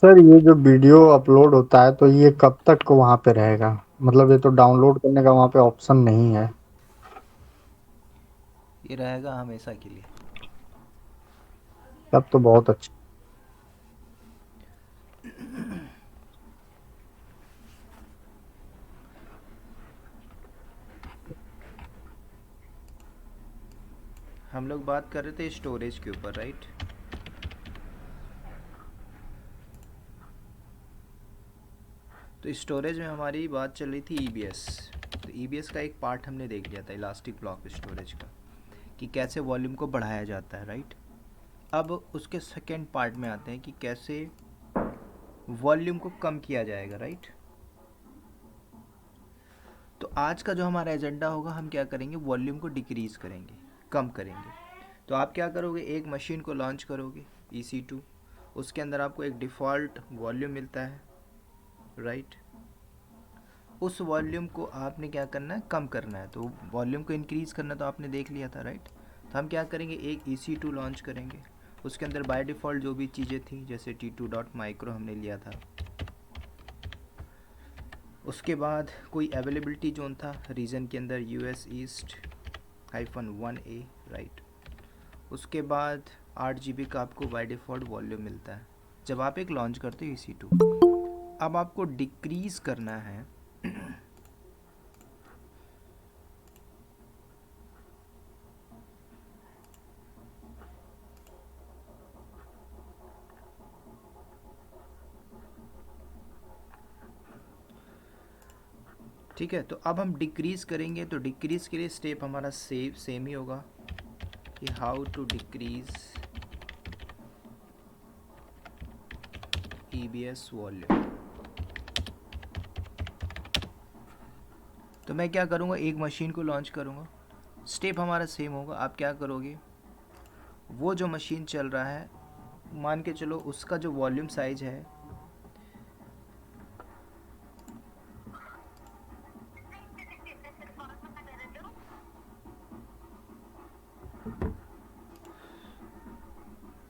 Sir ये जो video upload होता है तो ये कब तक वहाँ पे रहेगा? मतलब ये तो डाउनलोड करने का वहाँ पे ऑप्शन नहीं है। ये रहेगा हमेशा के लिए। तब तो बहुत अच्छा। हम लोग बात कर रहे थे स्टोरेज के ऊपर, राइट? तो स्टोरेज में हमारी बात चल रही थी ईबीएस। तो ईबीएस का एक पार्ट हमने देख लिया था, इलास्टिक ब्लॉक स्टोरेज का, कि कैसे वॉल्यूम को बढ़ाया जाता है, राइट? अब उसके सेकेंड पार्ट में आते हैं कि कैसे वॉल्यूम को कम किया जाएगा, राइट? तो आज का जो हमारा एजेंडा होगा, हम क्या करेंगे, वॉल्यूम को डिक्रीज़ करेंगे, कम करेंगे। तो आप क्या करोगे, एक मशीन को लॉन्च करोगे, EC2। उसके अंदर आपको एक डिफ़ॉल्ट वॉल्यूम मिलता है, राइट? उस वॉल्यूम को आपने क्या करना है, कम करना है। तो वॉल्यूम को इंक्रीज़ करना तो आपने देख लिया था, राइट? तो हम क्या करेंगे, एक EC2 लॉन्च करेंगे। उसके अंदर बाय डिफ़ॉल्ट जो भी चीज़ें थी, जैसे T2.micro हमने लिया था। उसके बाद कोई अवेलेबिलिटी जोन था रीजन के अंदर, US ईस्ट -1A, राइट? उसके बाद 8 GB का आपको बाय डिफ़ॉल्ट वॉल्यूम मिलता है जब आप एक लॉन्च करते हो EC2। अब आपको डिक्रीज़ करना है। ठीक है, तो अब हम डिक्रीज़ करेंगे। तो डिक्रीज़ के लिए स्टेप हमारा सेम ही होगा कि how to decrease EBS volume. तो मैं क्या करूँगा, एक मशीन को लॉन्च करूँगा। स्टेप हमारा सेम होगा। आप क्या करोगे, वो जो मशीन चल रहा है, मान के चलो उसका जो वॉल्यूम साइज है,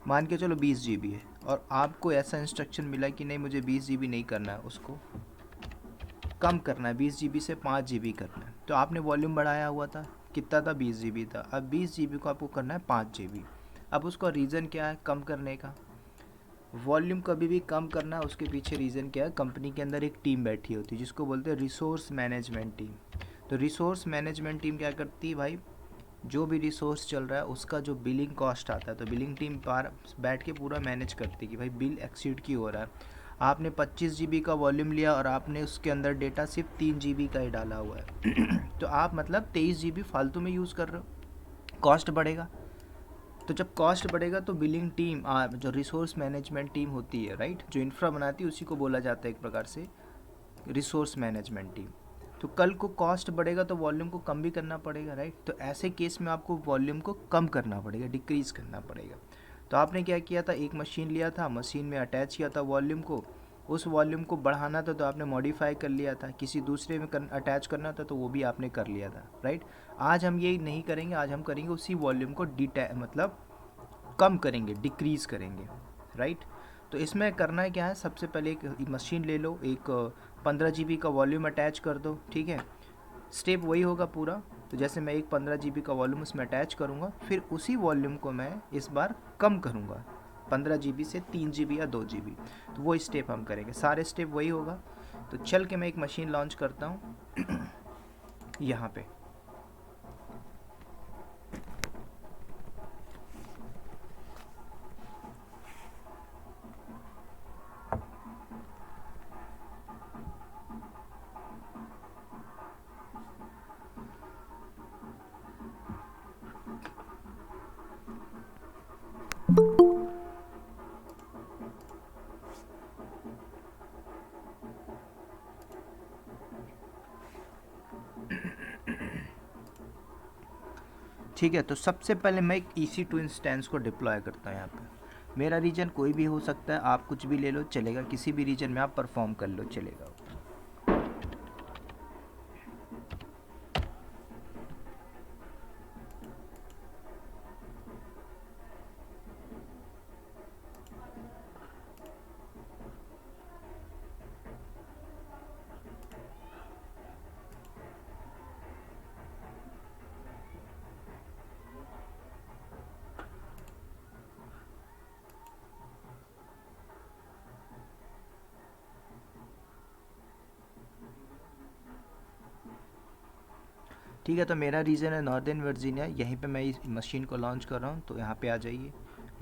मान के चलो 20 GB है, और आपको ऐसा इंस्ट्रक्शन मिला कि नहीं, मुझे 20 GB नहीं करना है, उसको कम करना है, 20 GB से 5 GB करना है। तो आपने वॉल्यूम बढ़ाया हुआ था, कितना था, 20 GB था। अब 20 GB को आपको करना है 5 GB। अब उसका रीज़न क्या है कम करने का? वॉल्यूम कभी भी कम करना है, उसके पीछे रीज़न क्या है, कंपनी के अंदर एक टीम बैठी होती है जिसको बोलते हैं रिसोर्स मैनेजमेंट टीम। तो रिसोर्स मैनेजमेंट टीम क्या करती है भाई, जो भी रिसोर्स चल रहा है उसका जो बिलिंग कॉस्ट आता है, तो बिलिंग टीम पार बैठ के पूरा मैनेज करती है कि भाई बिल एक्सीड क्यों हो रहा है। आपने 25 GB का वॉल्यूम लिया और आपने उसके अंदर डेटा सिर्फ 3 GB का ही डाला हुआ है तो आप मतलब 23 GB फालतू में यूज़ कर रहे हो, कॉस्ट बढ़ेगा। तो जब कॉस्ट बढ़ेगा तो बिलिंग टीम, जो रिसोर्स मैनेजमेंट टीम होती है, राइट, जो इंफ्रा बनाती है, उसी को बोला जाता है एक प्रकार से रिसोर्स मैनेजमेंट टीम। तो कल को कॉस्ट बढ़ेगा तो वॉल्यूम को कम भी करना पड़ेगा, राइट? तो ऐसे केस में आपको वॉल्यूम को कम करना पड़ेगा, डिक्रीज करना पड़ेगा। तो आपने क्या किया था, एक मशीन लिया था, मशीन में अटैच किया था वॉल्यूम को। उस वॉल्यूम को बढ़ाना था तो आपने मॉडिफाई कर लिया था, किसी दूसरे में अटैच करना था तो वो भी आपने कर लिया था, राइट? आज हम ये नहीं करेंगे, आज हम करेंगे उसी वॉल्यूम को मतलब कम करेंगे, डिक्रीज़ करेंगे, राइट? तो इसमें करना क्या है, सबसे पहले एक मशीन ले लो, एक 15 GB का वॉल्यूम अटैच कर दो, ठीक है? स्टेप वही होगा पूरा। तो जैसे मैं एक 15 GB का वॉल्यूम उसमें अटैच करूँगा, फिर उसी वॉल्यूम को मैं इस बार कम करूँगा, 15 GB से 3 GB या 2 GB। तो वो स्टेप हम करेंगे, सारे स्टेप वही होगा। तो चल के मैं एक मशीन लॉन्च करता हूँ यहाँ पे। ठीक है, तो सबसे पहले मैं एक EC2 इंस्टेंस को डिप्लॉय करता हूँ यहाँ पे। मेरा रीजन कोई भी हो सकता है, आप कुछ भी ले लो चलेगा, किसी भी रीजन में आप परफॉर्म कर लो चलेगा। ठीक है, तो मेरा रीजन है नॉर्दर्न वर्जीनिया, यहीं पे मैं इस मशीन को लॉन्च कर रहा हूँ, तो यहाँ पे आ जाइए,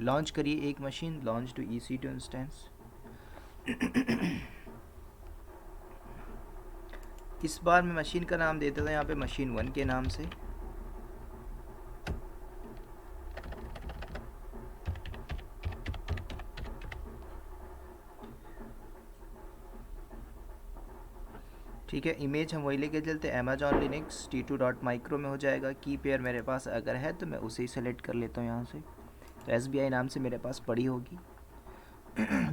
लॉन्च करिए एक machine, launch to EC2 instance. इस बार मैं मशीन का नाम देता था यहाँ पे मशीन 1 के नाम से। ठीक है, इमेज हम वही लेके चलते हैं, अमेजॉन लिनक्स T2.micro में हो जाएगा। की पेयर मेरे पास अगर है तो मैं उसे ही सेलेक्ट कर लेता हूँ यहाँ से, तो SBI नाम से मेरे पास पड़ी होगी।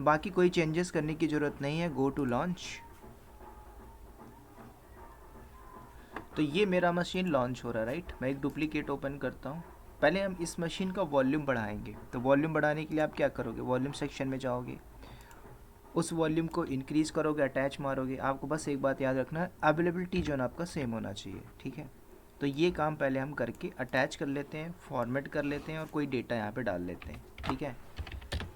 बाकी कोई चेंजेस करने की ज़रूरत नहीं है। Go to launch. तो ये मेरा मशीन लॉन्च हो रहा है, राइट। मैं एक डुप्लीकेट ओपन करता हूँ। पहले हम इस मशीन का वॉल्यूम बढ़ाएंगे, तो वॉल्यूम बढ़ाने के लिए आप क्या करोगे, वॉल्यूम सेक्शन में जाओगे, उस वॉल्यूम को इंक्रीज़ करोगे, अटैच मारोगे। आपको बस एक बात याद रखना है, अवेलेबिलिटी जोन आपका सेम होना चाहिए, ठीक है। तो ये काम पहले हम करके अटैच कर लेते हैं, फॉर्मेट कर लेते हैं और कोई डेटा यहाँ पे डाल लेते हैं, ठीक है।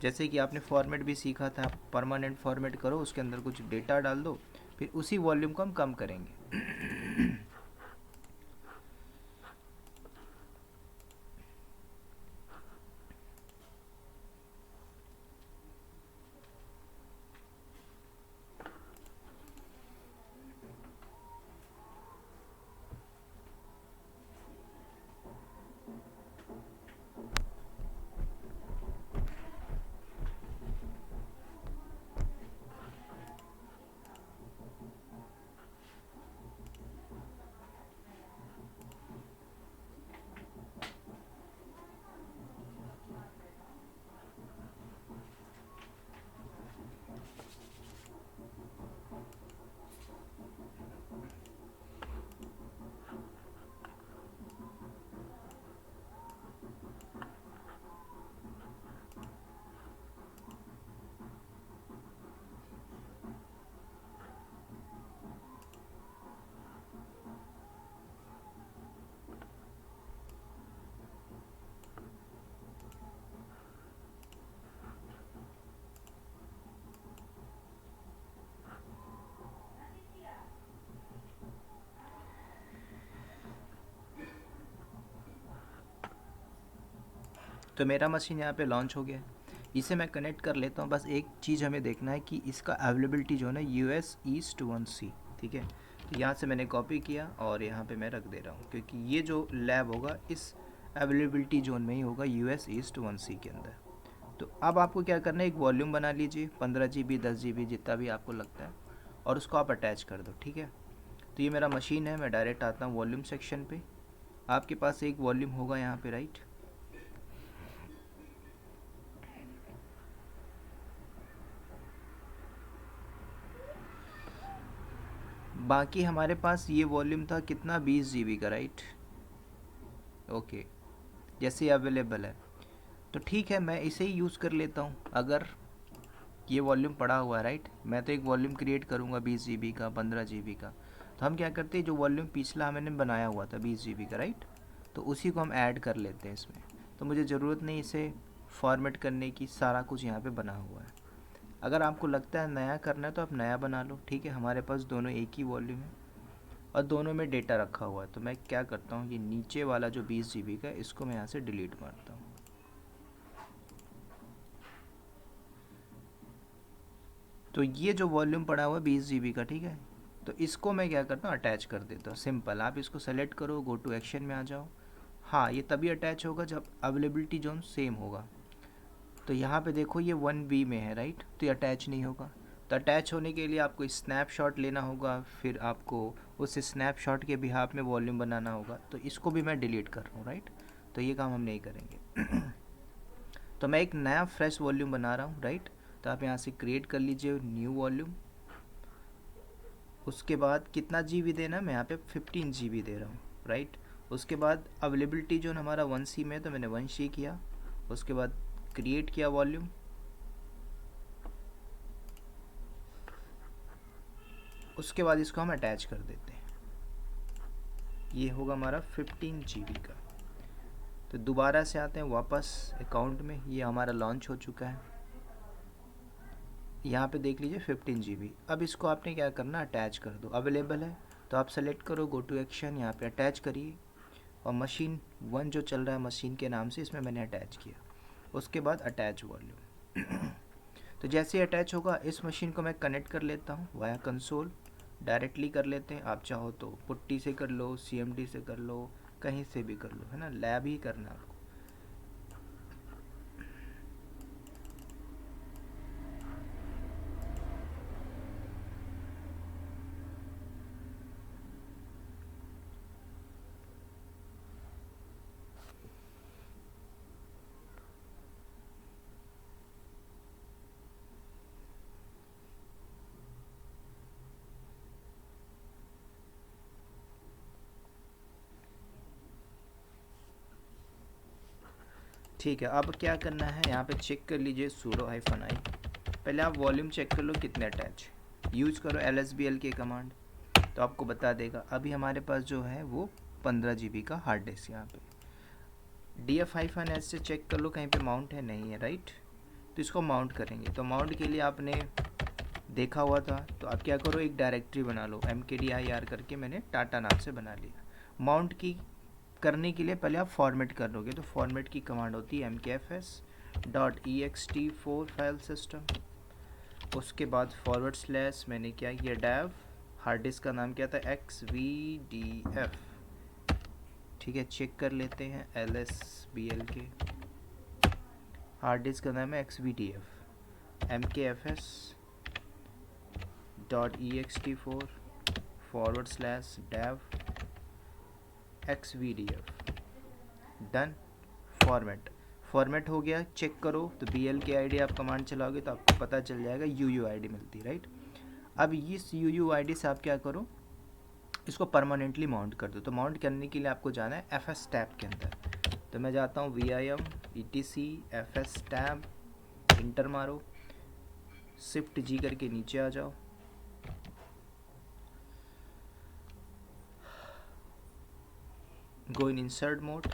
जैसे कि आपने फॉर्मेट भी सीखा था, परमानेंट फॉर्मेट करो, उसके अंदर कुछ डेटा डाल दो, फिर उसी वॉल्यूम को हम कम करेंगे। तो मेरा मशीन यहाँ पे लॉन्च हो गया है, इसे मैं कनेक्ट कर लेता हूँ। बस एक चीज़ हमें देखना है कि इसका अवेलेबिलिटी जो है ना US East 1C, ठीक है। तो यहाँ से मैंने कॉपी किया और यहाँ पे मैं रख दे रहा हूँ, क्योंकि ये जो लैब होगा इस अवेलेबिलिटी जोन में ही होगा, US East 1C के अंदर। तो अब आपको क्या करना है, एक वॉल्यूम बना लीजिए 15 GB 10 GB जितना भी आपको लगता है, और उसको आप अटैच कर दो, ठीक है। तो ये मेरा मशीन है, मैं डायरेक्ट आता हूँ वॉल्यूम सेक्शन पे। आपके पास एक वॉल्यूम होगा यहाँ पे, राइट। बाकी हमारे पास ये वॉल्यूम था कितना, 20 GB का, राइट। ओके, जैसे अवेलेबल है तो ठीक है, मैं इसे ही यूज़ कर लेता हूँ। अगर ये वॉल्यूम पड़ा हुआ है, राइट, मैं तो एक वॉल्यूम क्रिएट करूँगा 20 GB का, 15 GB का। तो हम क्या करते हैं, जो वॉल्यूम पिछला मैंने बनाया हुआ था 20 GB का, राइट, तो उसी को हम ऐड कर लेते हैं इसमें। तो मुझे ज़रूरत नहीं इसे फॉर्मेट करने की, सारा कुछ यहाँ पे बना हुआ है। अगर आपको लगता है नया करना है तो आप नया बना लो, ठीक है। हमारे पास दोनों एक ही वॉल्यूम है और दोनों में डेटा रखा हुआ है। तो मैं क्या करता हूँ, ये नीचे वाला जो 20 GB का है, इसको मैं यहाँ से डिलीट मारता हूँ। तो ये जो वॉल्यूम पड़ा हुआ है 20 GB का, ठीक है, तो इसको मैं क्या करता हूँ, अटैच कर देता हूँ। सिंपल, आप इसको सेलेक्ट करो, गो टू एक्शन में आ जाओ। हाँ, ये तभी अटैच होगा जब अवेलेबिलिटी जोन सेम होगा। तो यहाँ पे देखो ये 1B में है, राइट, तो ये अटैच नहीं होगा। तो अटैच होने के लिए आपको स्नैपशॉट लेना होगा, फिर आपको उस स्नैपशॉट के बिहाफ में वॉल्यूम बनाना होगा। तो इसको भी मैं डिलीट कर रहा हूँ, राइट, तो ये काम हम नहीं करेंगे। तो मैं एक नया फ्रेश वॉल्यूम बना रहा हूँ, राइट। तो आप यहाँ से क्रिएट कर लीजिए न्यू वॉल्यूम। उसके बाद कितना GB देना है, मैं यहाँ पे 15 GB दे रहा हूँ, राइट। उसके बाद अवेलेबिलिटी जो हमारा 1C में है, तो मैंने 1C किया। उसके बाद क्रिएट किया वॉल्यूम। उसके बाद इसको हम अटैच कर देते हैं, ये होगा हमारा 15 GB का। तो दोबारा से आते हैं वापस अकाउंट में, ये हमारा लॉन्च हो चुका है। यहाँ पे देख लीजिए 15 GB। अब इसको आपने क्या करना, अटैच कर दो, अवेलेबल है तो आप सेलेक्ट करो गो टू एक्शन, यहाँ पे अटैच करिए और मशीन 1 जो चल रहा है मशीन के नाम से, इसमें मैंने अटैच किया। उसके बाद अटैच वॉल्यूम। तो जैसे ही अटैच होगा इस मशीन को मैं कनेक्ट कर लेता हूँ वाया कंसोल, डायरेक्टली कर लेते हैं। आप चाहो तो पुट्टी से कर लो, CMD से कर लो, कहीं से भी कर लो, है ना, लैब ही करना है आपको। ठीक है, अब क्या करना है, यहाँ पे चेक कर लीजिए sudo -i। पहले आप वॉल्यूम चेक कर लो कितने अटैच, यूज़ करो LSBL के कमांड, तो आपको बता देगा। अभी हमारे पास जो है वो 15 GB का हार्ड डिस्क। यहाँ पे DF-S से चेक कर लो कहीं पे माउंट है, नहीं है, राइट। तो इसको माउंट करेंगे, तो माउंट के लिए आपने देखा हुआ था, तो आप क्या करो, एक डायरेक्टरी बना लो, mkdir करके मैंने टाटा नाम से बना लिया। माउंट की करने के लिए पहले आप फॉर्मेट कर लोगे, तो फॉर्मेट की कमांड होती है mkfs.ext4 फाइल सिस्टम। उसके बाद / मैंने क्या किया, डेव, हार्ड डिस्क का नाम क्या था, XVDF। ठीक है, चेक कर लेते हैं LSBL के, हार्ड डिस्क का नाम है XVDF, mkfs.ext4 / dev XVDF। Done, format हो गया। चेक करो तो BLK-ID आप कमांड चलाओगे तो आपको पता चल जाएगा UUID मिलती, राइट। अब इस UUID से आप क्या करो, इसको परमानेंटली माउंट कर दो। तो माउंट करने के लिए आपको जाना है FS टैब के अंदर, तो मैं जाता हूँ VIM ETC FS tab, inter मारो, Shift G करके नीचे आ जाओ, गो इन इंसर्ट मोड।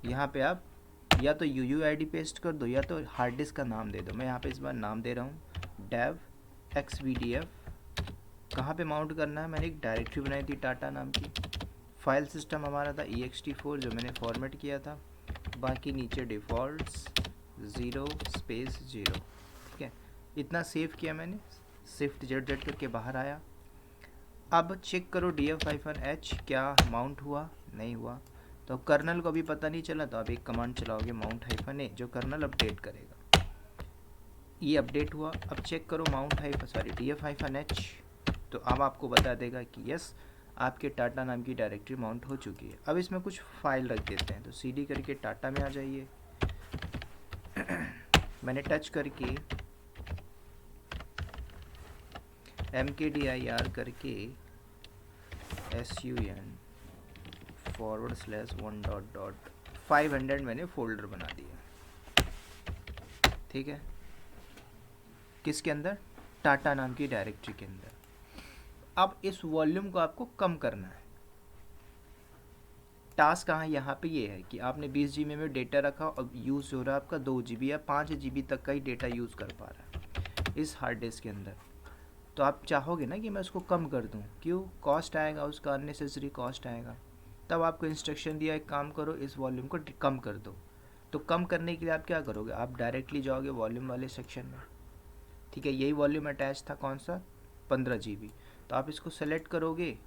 यहाँ पे आप या तो UUID पेस्ट कर दो या तो हार्ड डिस्क का नाम दे दो। मैं यहाँ पे इस बार नाम दे रहा हूँ dev XVDF। कहाँ पे माउंट करना है, मैंने एक डायरेक्टरी बनाई थी टाटा नाम की, फाइल सिस्टम हमारा था ext4 जो मैंने फॉर्मेट किया था, बाकी नीचे डिफ़ॉल्ट्स 0 स्पेस 0। ठीक है, इतना सेव किया मैंने, Shift Z करके बाहर आया। अब चेक करो DF-H क्या माउंट हुआ, नहीं हुआ। तो कर्नल को अभी पता नहीं चला, तो आप एक कमांड चलाओगे -A जो कर्नल अपडेट करेगा। ये अपडेट हुआ। अब चेक करो DF-H, तो अब आपको बता देगा कि यस आपके टाटा नाम की डायरेक्टरी माउंट हो चुकी है। अब इसमें कुछ फाइल रख देते हैं, तो CD करके टाटा में आ जाइए। मैंने टच करके mkdir करके sun/1 मैंने फोल्डर बना दिया। ठीक है, किसके अंदर, टाटा नाम की डायरेक्टरी के अंदर। अब इस वॉल्यूम को आपको कम करना है। टास्क कहाँ यहाँ पे ये है कि आपने 20 GB में डेटा रखा और यूज़ हो रहा है आपका 2 GB या 5 GB तक का ही डेटा यूज़ कर पा रहा है इस हार्ड डिस्क के अंदर। तो आप चाहोगे ना कि मैं उसको कम कर दूं, क्यों, कॉस्ट आएगा उसका, अननेसेसरी कॉस्ट आएगा। तब आपको इंस्ट्रक्शन दिया, एक काम करो इस वॉल्यूम को कम कर दो। तो कम करने के लिए आप क्या करोगे, आप डायरेक्टली जाओगे वॉल्यूम वाले सेक्शन में। ठीक है, यही वॉल्यूम अटैच था, कौन सा, 15 GB। तो आप इसको सेलेक्ट करोगे,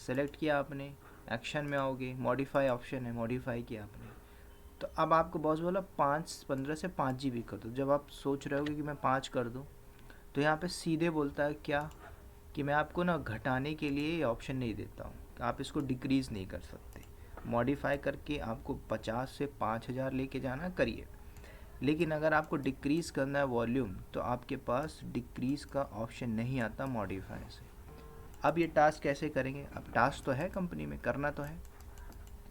सेलेक्ट किया आपने, एक्शन में आओगे, मॉडिफाई ऑप्शन है, मॉडिफाई किया आपने। तो अब आपको बॉस बोला 15 से 5 GB कर दो। जब आप सोच रहे होगे कि मैं 5 कर दूँ, तो यहाँ पे सीधे बोलता है क्या कि मैं आपको ना घटाने के लिए ऑप्शन नहीं देता हूँ, आप इसको डिक्रीज़ नहीं कर सकते। मॉडिफाई करके आपको 50 से 5000 लेके जाना, करिए। लेकिन अगर आपको डिक्रीज़ करना है वॉल्यूम, तो आपके पास डिक्रीज़ का ऑप्शन नहीं आता मॉडिफाई से। अब ये टास्क कैसे करेंगे, अब टास्क तो है कंपनी में, करना तो है,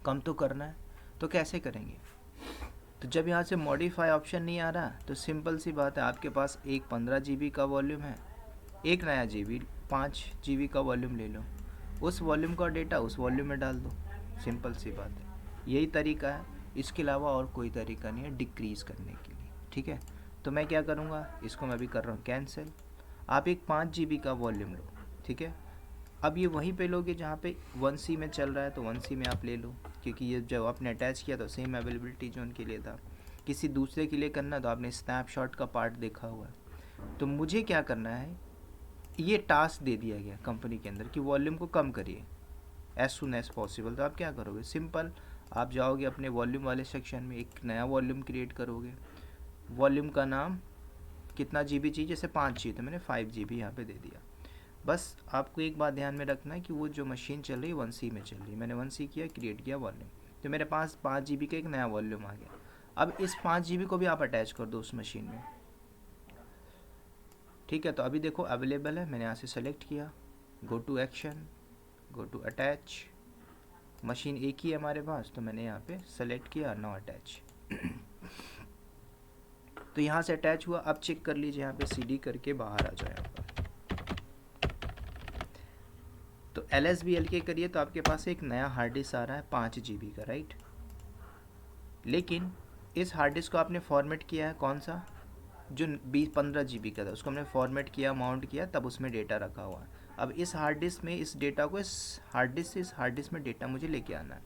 कम तो करना है, तो कैसे करेंगे। तो जब यहाँ से मॉडिफाई ऑप्शन नहीं आ रहा, तो सिंपल सी बात है, आपके पास एक 15 GB का वॉल्यूम है, एक नया GB 5 GB का वॉल्यूम ले लो, उस वॉल्यूम का डेटा उस वॉल्यूम में डाल दो, सिंपल सी बात है। यही तरीका है, इसके अलावा और कोई तरीका नहीं है डिक्रीज़ करने के लिए। ठीक है, तो मैं क्या करूँगा, इसको मैं भी कर रहा हूँ कैंसिल। आप एक 5 GB का वॉल्यूम लो, ठीक है। अब ये वहीं पे लोगे जहाँ पे 1C में चल रहा है, तो 1C में आप ले लो, क्योंकि ये जब आपने अटैच किया तो सेम अवेलेबिलिटी जोन के लिए था। किसी दूसरे के लिए करना तो आपने स्नैपशॉट का पार्ट देखा हुआ है। तो मुझे क्या करना है, ये टास्क दे दिया गया कंपनी के अंदर कि वॉल्यूम को कम करिए एज सुन एज पॉसिबल। तो आप क्या करोगे, सिंपल आप जाओगे अपने वॉल्यूम वाले सेक्शन में, एक नया वॉल्यूम क्रिएट करोगे। वॉल्यूम का नाम कितना जीबी चाहिए, जैसे 5 चाहिए तो मैंने 5 जीबी यहाँ पे दे दिया। बस आपको एक बात ध्यान में रखना है कि वो जो मशीन चल रही है 1C में चल रही है। मैंने 1C किया, क्रिएट किया वॉल्यूम, तो मेरे पास 5 जीबी का एक नया वॉल्यूम आ गया। अब इस 5 जीबी को भी आप अटैच कर दो उस मशीन में, ठीक है। तो अभी देखो अवेलेबल है, मैंने यहाँ से सेलेक्ट किया, go to action, go to attach. Machine एक ही है हमारे पास, तो मैंने यहाँ पे सेलेक्ट किया नो अटैच। तो यहाँ से अटैच हुआ। अब चेक कर लीजिए, यहाँ पे CD करके बाहर आ जाए यहाँ पर, तो LSBLK करिए तो आपके पास एक नया हार्ड डिस्क आ रहा है 5 जीबी का, राइट। लेकिन इस हार्ड डिस्क को आपने फॉर्मेट किया है कौन सा, जो 15 जीबी का था, उसको हमने फॉर्मेट किया, माउंट किया, तब उसमें डेटा रखा हुआ है। अब इस हार्ड डिस्क में इस डेटा को इस हार्ड डिस्क से इस हार्ड डिस्क में डेटा मुझे लेके आना है।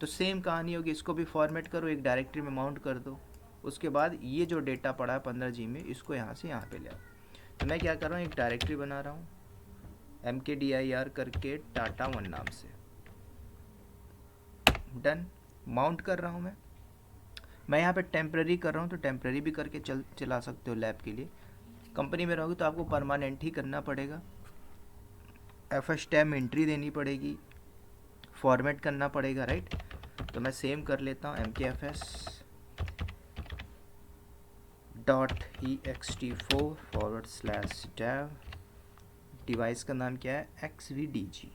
तो सेम कहानी होगी, इसको भी फॉर्मेट करो, एक डायरेक्टरी में माउंट कर दो। उसके बाद ये जो डेटा पड़ा है 15 जी में, इसको यहाँ से यहाँ पे ले आओ। तो मैं क्या कर रहा हूँ, एक डायरेक्टरी बना रहा हूँ MKDIR करके टाटा 1 नाम से, डन। माउंट कर रहा हूँ मैं यहाँ पे टेम्प्रेरी कर रहा हूँ, तो टेम्प्रेरी भी करके चला सकते हो लैब के लिए। कंपनी में रहोगे तो आपको परमानेंट ही करना पड़ेगा, FS टैम एंट्री देनी पड़ेगी, फॉर्मेट करना पड़ेगा, राइट। तो मैं सेम कर लेता हूँ MKFS.ext4/dev, डिवाइस का नाम क्या है XVDG।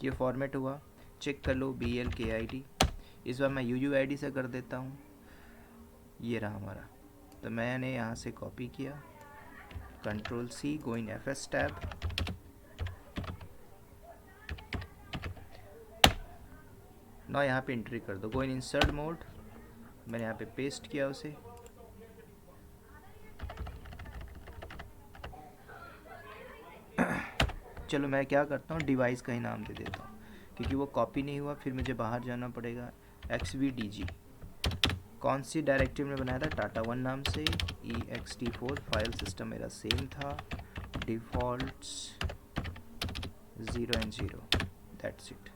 ये फॉर्मेट हुआ, चेक कर लो BLKID। इस बार मैं UUID से कर देता हूँ, ये रहा हमारा। तो मैंने यहाँ से कॉपी किया, Ctrl+C, गो इन FS टैब, ना यहाँ पे एंट्री कर दो, गो इन इंसर्ट मोड, मैंने यहाँ पे पेस्ट किया उसे। चलो मैं क्या करता हूँ, डिवाइस का ही नाम दे देता हूँ, क्योंकि वो कॉपी नहीं हुआ, फिर मुझे बाहर जाना पड़ेगा। XVDG कौन सी डायरेक्टरी में बनाया था, टाटा 1 नाम से। ext4 फाइल सिस्टम मेरा सेम था, defaults 0 and 0, that's it.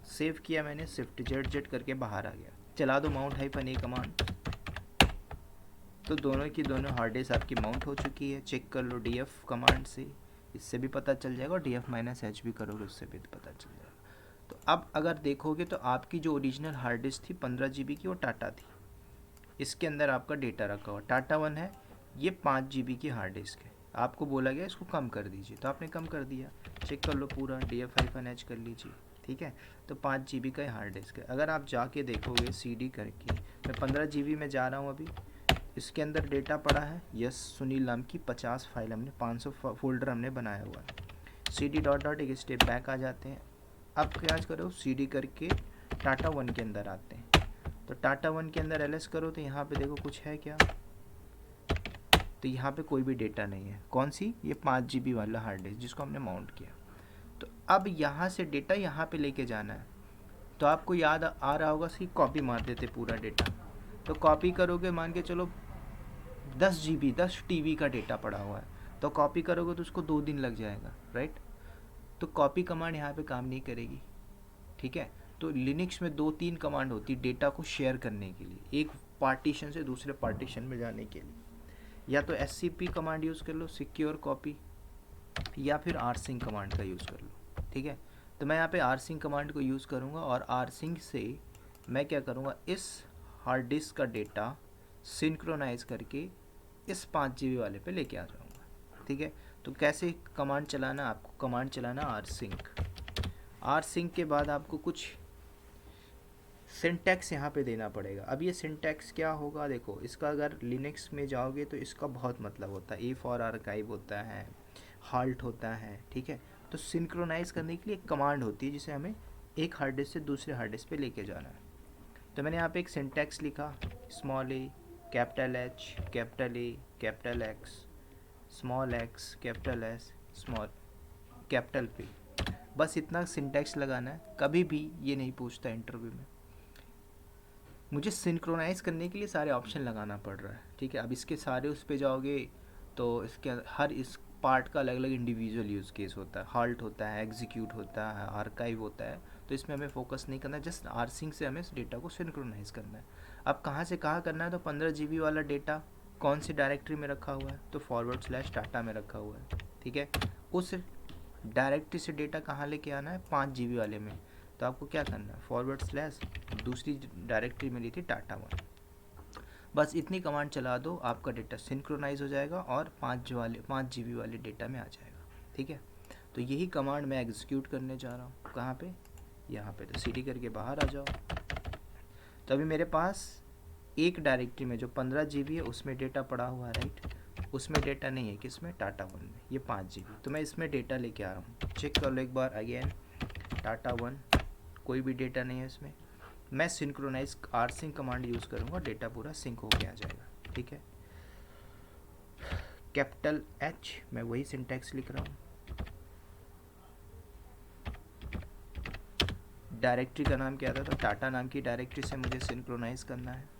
Save किया मैंने, Shift+Z करके बाहर आ गया। चला दो माउंट -a कमांड, तो दोनों की दोनों हार्ड डिस्क आपकी माउंट हो चुकी है। चेक कर लो DF कमांड से, इससे भी पता चल जाएगा, और DF-H भी करोगे उससे भी पता चल जाएगा। तो अब अगर देखोगे तो आपकी जो ओरिजिनल हार्ड डिस्क थी 15 जीबी की, वो टाटा थी, इसके अंदर आपका डेटा रखा हुआ टाटा 1 है, ये 5 जीबी की हार्ड डिस्क है। आपको बोला गया इसको कम कर दीजिए, तो आपने कम कर दिया। चेक कर लो पूरा, DF-H कर लीजिए, ठीक है। तो 5 जीबी का हार्ड डिस्क है। अगर आप जाके देखोगे CD करके, मैं 15 जीबी में जा रहा हूँ अभी, इसके अंदर डेटा पड़ा है यस सुनील नाम की 50 फाइल, हमने 500 फोल्डर हमने बनाया हुआ है। CD ... एक स्टेप बैक आ जाते हैं। अब क्या करो, CD करके टाटा 1 के अंदर आते हैं। तो टाटा 1 के अंदर LS करो, तो यहाँ पे देखो कुछ है क्या, तो यहाँ पे कोई भी डेटा नहीं है। कौन सी, ये 5 जीबी वाला हार्ड डिस्क जिसको हमने माउंट किया। तो अब यहाँ से डेटा यहाँ पे लेके जाना है। तो आपको याद आ रहा होगा कि कॉपी मार देते पूरा डेटा। तो कॉपी करोगे, मान के चलो 10 जीबी 10 TB का डेटा पड़ा हुआ है, तो कॉपी करोगे तो उसको 2 दिन लग जाएगा, राइट। तो कॉपी कमांड यहाँ पे काम नहीं करेगी, ठीक है। तो लिनक्स में 2-3 कमांड होती है डेटा को शेयर करने के लिए, एक पार्टीशन से दूसरे पार्टीशन में जाने के लिए। या तो SCP कमांड यूज़ कर लो, सिक्योर कॉपी, या फिर rsync कमांड का यूज़ कर लो, ठीक है। तो मैं यहाँ पे rsync कमांड को यूज़ करूँगा, और rsync से मैं क्या करूँगा, इस हार्ड डिस्क का डेटा सिंक्रोनाइज करके इस 5 जीबी वाले पे लेके आ जाऊँगा, ठीक है। तो कैसे कमांड चलाना, आपको कमांड चलाना rsync के बाद आपको कुछ सिंटैक्स यहाँ पे देना पड़ेगा। अब ये सिंटैक्स क्या होगा, देखो इसका अगर लिनक्स में जाओगे तो इसका बहुत मतलब होता है, A फॉर आर्काइव होता है, हाल्ट होता है, ठीक है। तो सिंक्रोनाइज करने के लिए एक कमांड होती है जिसे हमें एक हार्ड डिस्क से दूसरे हार्ड डिस्क पे लेके जाना है। तो मैंने यहाँ पे एक सिंटैक्स लिखा, small a, capital H, capital A, capital X, small x, capital S, small, capital P. बस इतना सिंटैक्स लगाना है, कभी भी ये नहीं पूछता इंटरव्यू में। मुझे सिंक्रोनाइज़ करने के लिए सारे ऑप्शन लगाना पड़ रहा है, ठीक है। अब इसके सारे उस पे जाओगे तो इसके हर इस पार्ट का अलग अलग इंडिविजुअल यूज़ केस होता है, हाल्ट होता है, एग्जीक्यूट होता है, आर्काइव होता है। तो इसमें हमें फोकस नहीं करना है, जस्ट आरसिंग से हमें इस डेटा को सिंक्रोनाइज़ करना है। अब कहाँ से कहाँ करना है, तो 15 GB वाला डेटा कौन सी डायरेक्टरी में रखा हुआ है, तो /टाटा में रखा हुआ है, ठीक है। उस डायरेक्टरी से डेटा कहाँ लेके आना है, 5 GB वाले में। तो आपको क्या करना है, /, दूसरी डायरेक्टरी मिली थी टाटा 1, बस इतनी कमांड चला दो, आपका डेटा सिंक्रोनाइज हो जाएगा और 5 GB वाले डेटा में आ जाएगा, ठीक है। तो यही कमांड मैं एग्जीक्यूट करने जा रहा हूँ, कहाँ पे, यहाँ पे। तो CD करके बाहर आ जाओ। तो अभी मेरे पास एक डायरेक्टरी में जो 15 GB है उसमें डेटा पड़ा हुआ है, राइट। उसमें डेटा नहीं है, किसमें, टाटा 1 में, ये 5 GB। तो मैं इसमें डेटा लेके आ रहा हूँ, चेक कर लो एक बार अगेन, टाटा 1 कोई भी डेटा नहीं है इसमें। मैं सिंक्रोनाइज rsync कमांड यूज़ करूँगा, डेटा पूरा सिंक होके आ जाएगा, ठीक है। कैपिटल H, मैं वही सिंटैक्स लिख रहा हूँ। डायरेक्टरी का नाम क्या था, तो टाटा नाम की डायरेक्टरी से मुझे सिंक्रोनाइज करना है।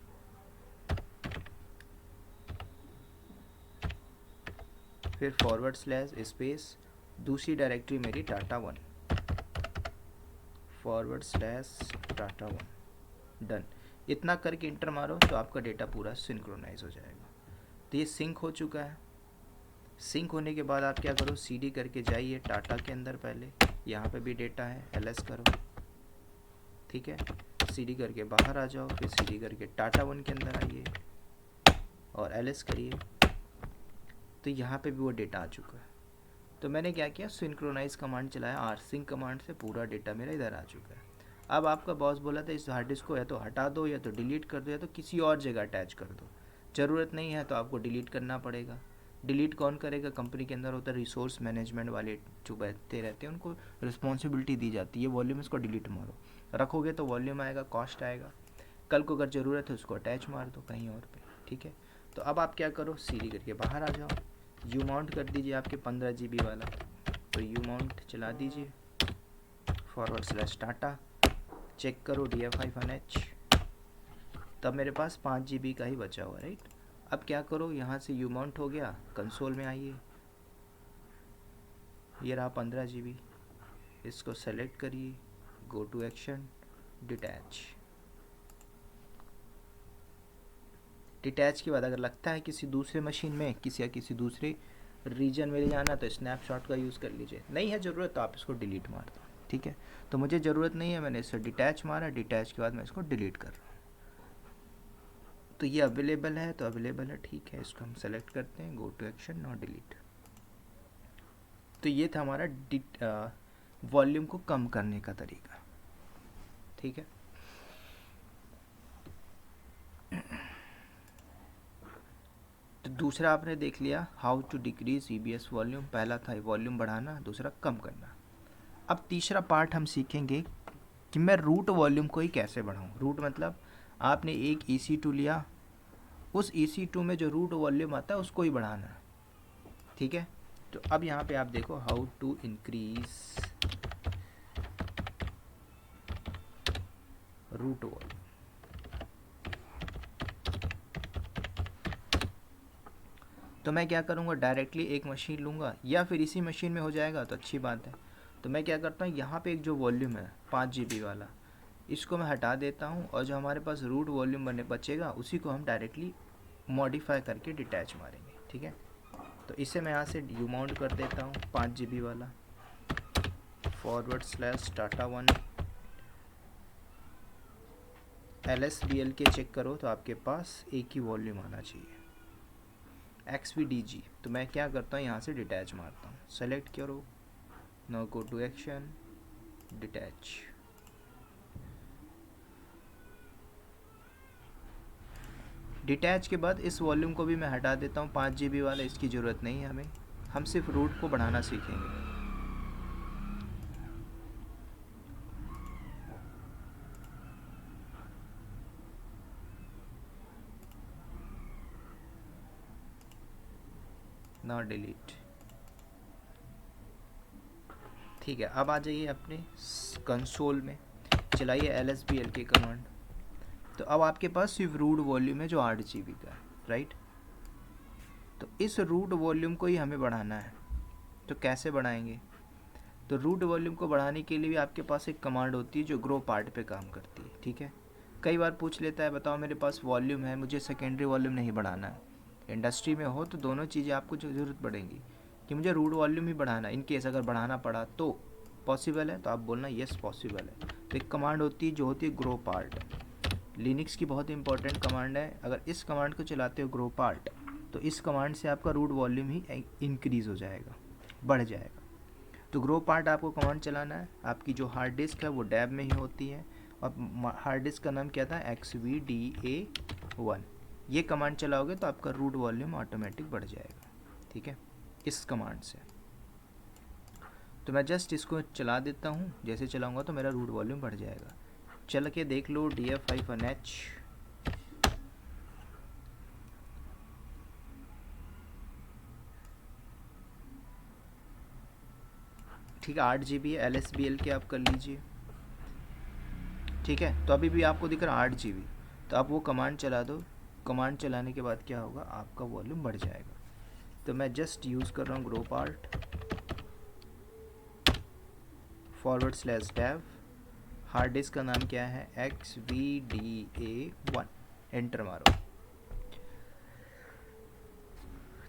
फिर /, दूसरी डायरेक्टरी मेरी टाटा 1, /टाटा 1, डन। इतना करके इंटर मारो तो आपका डेटा पूरा सिंक्रोनाइज हो जाएगा। तो ये सिंक हो चुका है। सिंक होने के बाद आप क्या करो, CD करके जाइए टाटा के अंदर, पहले यहाँ पे भी डेटा है, LS करो, ठीक है। CD करके बाहर आ जाओ, फिर CD करके टाटा 1 के अंदर आइए और LS करिए, तो यहाँ पे भी वो डेटा आ चुका है। तो मैंने क्या किया, सिंक्रोनाइज कमांड चलाया, rsync कमांड से पूरा डेटा मेरा इधर आ चुका है। अब आपका बॉस बोला था इस हार्ड डिस्क को या तो हटा दो, या तो डिलीट कर दो, या तो किसी और जगह अटैच कर दो। ज़रूरत नहीं है तो आपको डिलीट करना पड़ेगा। डिलीट कौन करेगा, कंपनी के अंदर होता है रिसोर्स मैनेजमेंट वाले जो बैठते रहते हैं, उनको रिस्पॉन्सिबिलिटी दी जाती है, वॉल्यूम इसको डिलीट मारो। रखोगे तो वॉल्यूम आएगा, कॉस्ट आएगा, कल को अगर ज़रूरत है उसको अटैच मार दो कहीं और पे, ठीक है। तो अब आप क्या करो, CD करके बाहर आ जाओ, यू माउंट कर दीजिए आपके 15 GB वाला, तो यू माउंट चला दीजिए, /टाटा, चेक करो DF-H, तब मेरे पास 5 GB का ही बचा हुआ, राइट। अब क्या करो, यहाँ से यू माउंट हो गया, कंसोल में आइए, ये रहा 15 GB, इसको सेलेक्ट करिए, go to action, detach. Detach के बाद अगर लगता है किसी दूसरे मशीन में किसी दूसरे रीजन में ले जाना तो स्नैपशॉट का यूज़ कर लीजिए, नहीं है ज़रूरत तो आप इसको डिलीट मार दो, ठीक है। तो मुझे ज़रूरत नहीं है, मैंने इससे डिटैच मारा, डिटैच के बाद मैं इसको डिलीट कर रहा हूँ। तो ये अवेलेबल है तो अवेलेबल है, ठीक है, इसको हम सेलेक्ट करते हैं, go to action, not delete. तो ये था हमारा वॉल्यूम को कम करने का तरीका, ठीक है। तो दूसरा आपने देख लिया, how to decrease EBS volume. पहला था वॉल्यूम बढ़ाना, दूसरा कम करना। अब तीसरा पार्ट हम सीखेंगे कि मैं रूट वॉल्यूम को ही कैसे बढ़ाऊँ। रूट मतलब आपने एक EC2 लिया, उस EC2 में जो रूट वॉल्यूम आता है उसको ही बढ़ाना है, ठीक है। तो अब यहाँ पे आप देखो, how to increase root volume. तो मैं क्या करूँगा, डायरेक्टली एक मशीन लूँगा, या फिर इसी मशीन में हो जाएगा तो अच्छी बात है। तो मैं क्या करता हूँ, यहाँ पे एक जो वॉल्यूम है 5 GB वाला, इसको मैं हटा देता हूँ, और जो हमारे पास रूट वॉल्यूम बचेगा उसी को हम डायरेक्टली मॉडिफाई करके डिटैच मारेंगे, ठीक है। तो इसे मैं यहाँ से यू माउंट कर देता हूँ 5 GB वाला, /टाटा 1, LSBL के चेक करो तो आपके पास एक ही वॉल्यूम आना चाहिए, XVDG। तो मैं क्या करता हूँ, यहाँ से डिटैच मारता हूँ, सेलेक्ट करो, no go to action, detach. Detach के बाद इस वॉल्यूम को भी मैं हटा देता हूँ, 5 GB वाला, इसकी ज़रूरत नहीं है हमें, हम सिर्फ रूट को बढ़ाना सीखेंगे। ना डिलीट, ठीक है, अब आ जाइए अपने कंसोल में, चलाइए LSBL के कमांड। तो अब आपके पास सिर्फ रूट वॉल्यूम है जो 8 GB का है, राइट। तो इस रूट वॉल्यूम को ही हमें बढ़ाना है। तो कैसे बढ़ाएंगे? तो रूट वॉल्यूम को बढ़ाने के लिए भी आपके पास एक कमांड होती है जो ग्रो पार्ट पे काम करती है, ठीक है। कई बार पूछ लेता है, बताओ मेरे पास वॉल्यूम है, मुझे सेकेंडरी वॉल्यूम नहीं बढ़ाना है। इंडस्ट्री में हो तो दोनों चीज़ें आपको ज़रूरत पड़ेंगी कि मुझे रूट वॉल्यूम ही बढ़ाना है। इन केस अगर बढ़ाना पड़ा तो पॉसिबल है, तो आप बोलना येस पॉसिबल है। तो एक कमांड होती है जो होती है ग्रो पार्ट। लिनक्स की बहुत इंपॉर्टेंट कमांड है। अगर इस कमांड को चलाते हो ग्रो पार्ट, तो इस कमांड से आपका रूट वॉल्यूम ही इंक्रीज़ हो जाएगा, बढ़ जाएगा। तो ग्रो पार्ट आपको कमांड चलाना है। आपकी जो हार्ड डिस्क है वो डैब में ही होती है, और हार्ड डिस्क का नाम क्या था? XVDA1। ये कमांड चलाओगे तो आपका रूट वॉल्यूम ऑटोमेटिक बढ़ जाएगा, ठीक है, इस कमांड से। तो मैं जस्ट इसको चला देता हूँ, जैसे चलाऊँगा तो मेरा रूट वॉल्यूम बढ़ जाएगा। चल के देख लो DF-H। ठीक है, 8 GB है, LSBL के आप कर लीजिए, ठीक है। तो अभी भी आपको दिख रहा है 8 GB, तो आप वो कमांड चला दो। कमांड चलाने के बाद क्या होगा? आपका वॉल्यूम बढ़ जाएगा। तो मैं जस्ट यूज़ कर रहा हूँ grow part /dev। Hard disk का नाम क्या है? XVDA1। एंटर मारो।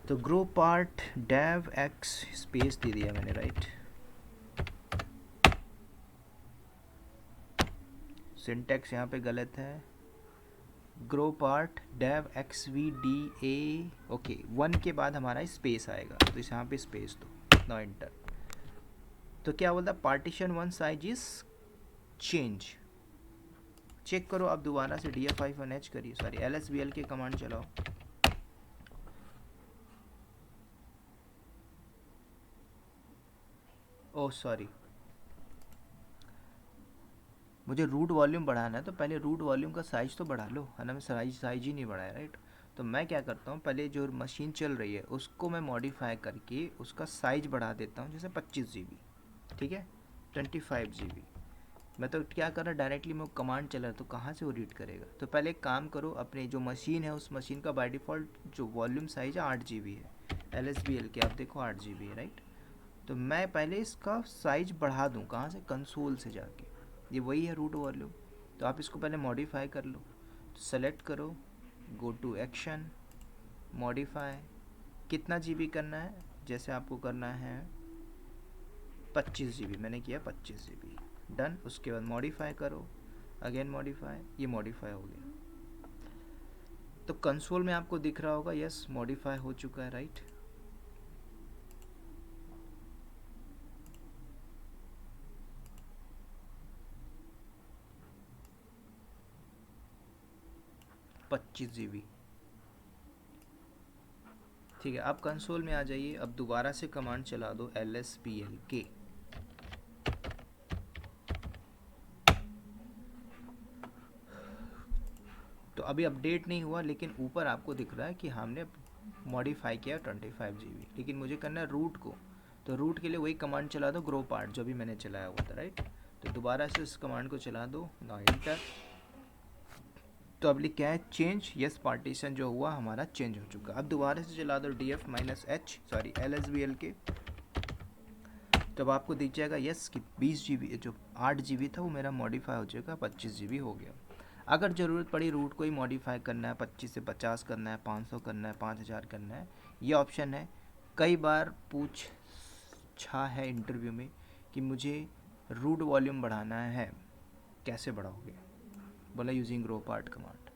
तो grow part dev x space दे दिया मैंने, राइट। सिंटैक्स यहाँ पे गलत है। Grow part dev XVDA, okay, 1 के बाद हमारा स्पेस आएगा, तो इस यहाँ पे स्पेस दो, नाउ एंटर। तो क्या बोलता? Partition 1 size is change. Check करो आप दोबारा से DF-H करिए, सॉरी LSBL के कमांड चलाओ। ओह सॉरी, मुझे रूट वॉल्यूम बढ़ाना है, तो पहले रूट वॉल्यूम का साइज तो बढ़ा लो, है ना। मैं साइज ही नहीं बढ़ाया, राइट। तो मैं क्या करता हूँ, पहले जो मशीन चल रही है उसको मैं मॉडिफाई करके उसका साइज बढ़ा देता हूँ, जैसे 25 GB, ठीक है, 25 GB। मैं तो क्या कर रहा, डायरेक्टली मैं कमांड चला रहा, तो कहाँ से वो रीड करेगा? तो पहले एक काम करो, अपने जो मशीन है उस मशीन का बाय डिफ़ॉल्ट जो वॉल्यूम साइज है 8 GB है। LSBL के आप देखो 8 GB है, राइट। तो मैं पहले इसका साइज बढ़ा दूँ, कहाँ से? कंसोल से जाके। ये वही है रूट वॉल्यूम। तो आप इसको पहले मॉडिफाई कर लो। तो सेलेक्ट करो, गो टू एक्शन, मॉडिफाई। कितना GB करना है? जैसे आपको करना है 25 GB, मैंने किया 25 GB, डन। उसके बाद मॉडिफाई करो, अगेन मॉडिफाई, ये मॉडिफाई हो गया। तो कंसोल में आपको दिख रहा होगा, यस मॉडिफाई हो चुका है, राइट। पच्चीस GB, ठीक है। अब कंसोल में आ जाइए, अब दोबारा से कमांड चला दो LSBL के। तो अभी अपडेट नहीं हुआ, लेकिन ऊपर आपको दिख रहा है कि हमने मॉडिफाई किया 25 GB, लेकिन मुझे करना है रूट को। तो रूट के लिए वही कमांड चला दो, ग्रो पार्ट, जो भी मैंने चलाया हुआ था, राइट। तो दोबारा से इस कमांड को चला दो, नाउ एंटर। तो अब क्या है? चेंज, यस, पार्टीशन जो हुआ हमारा चेंज हो चुका। अब दोबारा से चला दो DF-H, सॉरी LSBL के। तब आपको दिख जाएगा यस कि 20 GB, जो 8 GB था वो मेरा मॉडिफाई हो चुका, 25 GB हो गया। अगर ज़रूरत पड़ी रूट को ही मॉडिफाई करना है, 25 से 50 करना है, 500 करना है, 5000 करना है, ये ऑप्शन है। कई बार पूछा है इंटरव्यू में कि मुझे रूट वॉल्यूम बढ़ाना है, कैसे बढ़ाओगे? बोला यूजिंग ग्रो पार्ट कमांड।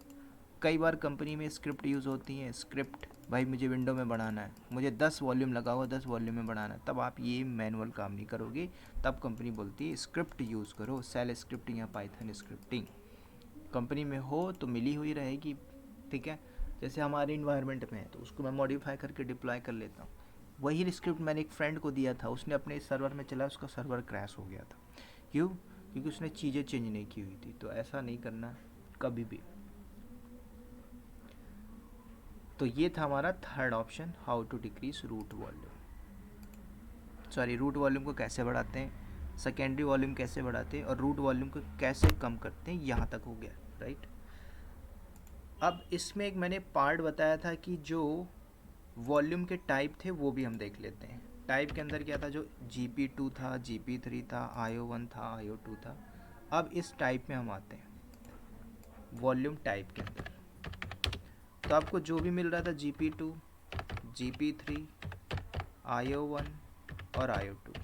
कई बार कंपनी में स्क्रिप्ट यूज़ होती है, स्क्रिप्ट, भाई मुझे विंडो में बढ़ाना है, मुझे 10 वॉल्यूम लगा हुआ, 10 वॉल्यूम में बढ़ाना है, तब आप ये मैनुअल काम नहीं करोगे। तब कंपनी बोलती है स्क्रिप्ट यूज़ करो, सेल स्क्रिप्टिंग या पाइथन स्क्रिप्टिंग। कंपनी में हो तो मिली हुई रहेगी, ठीक है। जैसे हमारे इन्वायरमेंट में है तो उसको मैं मॉडिफाई करके डिप्लॉय कर लेता हूँ। वही स्क्रिप्ट मैंने एक फ्रेंड को दिया था, उसने अपने सर्वर में चला, उसका सर्वर क्रैश हो गया था। क्यों? क्योंकि उसने चीज़ें चेंज नहीं की हुई थी। तो ऐसा नहीं करना कभी भी। तो ये था हमारा third option, how to decrease root volume. Sorry, root volume को कैसे बढ़ाते हैं। सेकेंडरी वॉल्यूम कैसे बढ़ाते हैं और रूट वॉल्यूम को कैसे कम करते हैं, यहाँ तक हो गया, राइट। अब इसमें एक मैंने पार्ट बताया था कि जो वॉल्यूम के टाइप थे वो भी हम देख लेते हैं। टाइप के अंदर क्या था, जो GP2 था, GP3 था, IO1 था, IO2 था। अब इस टाइप में हम आते हैं वॉल्यूम टाइप के अंदर। तो आपको जो भी मिल रहा था GP2, GP3, IO1 और IO2,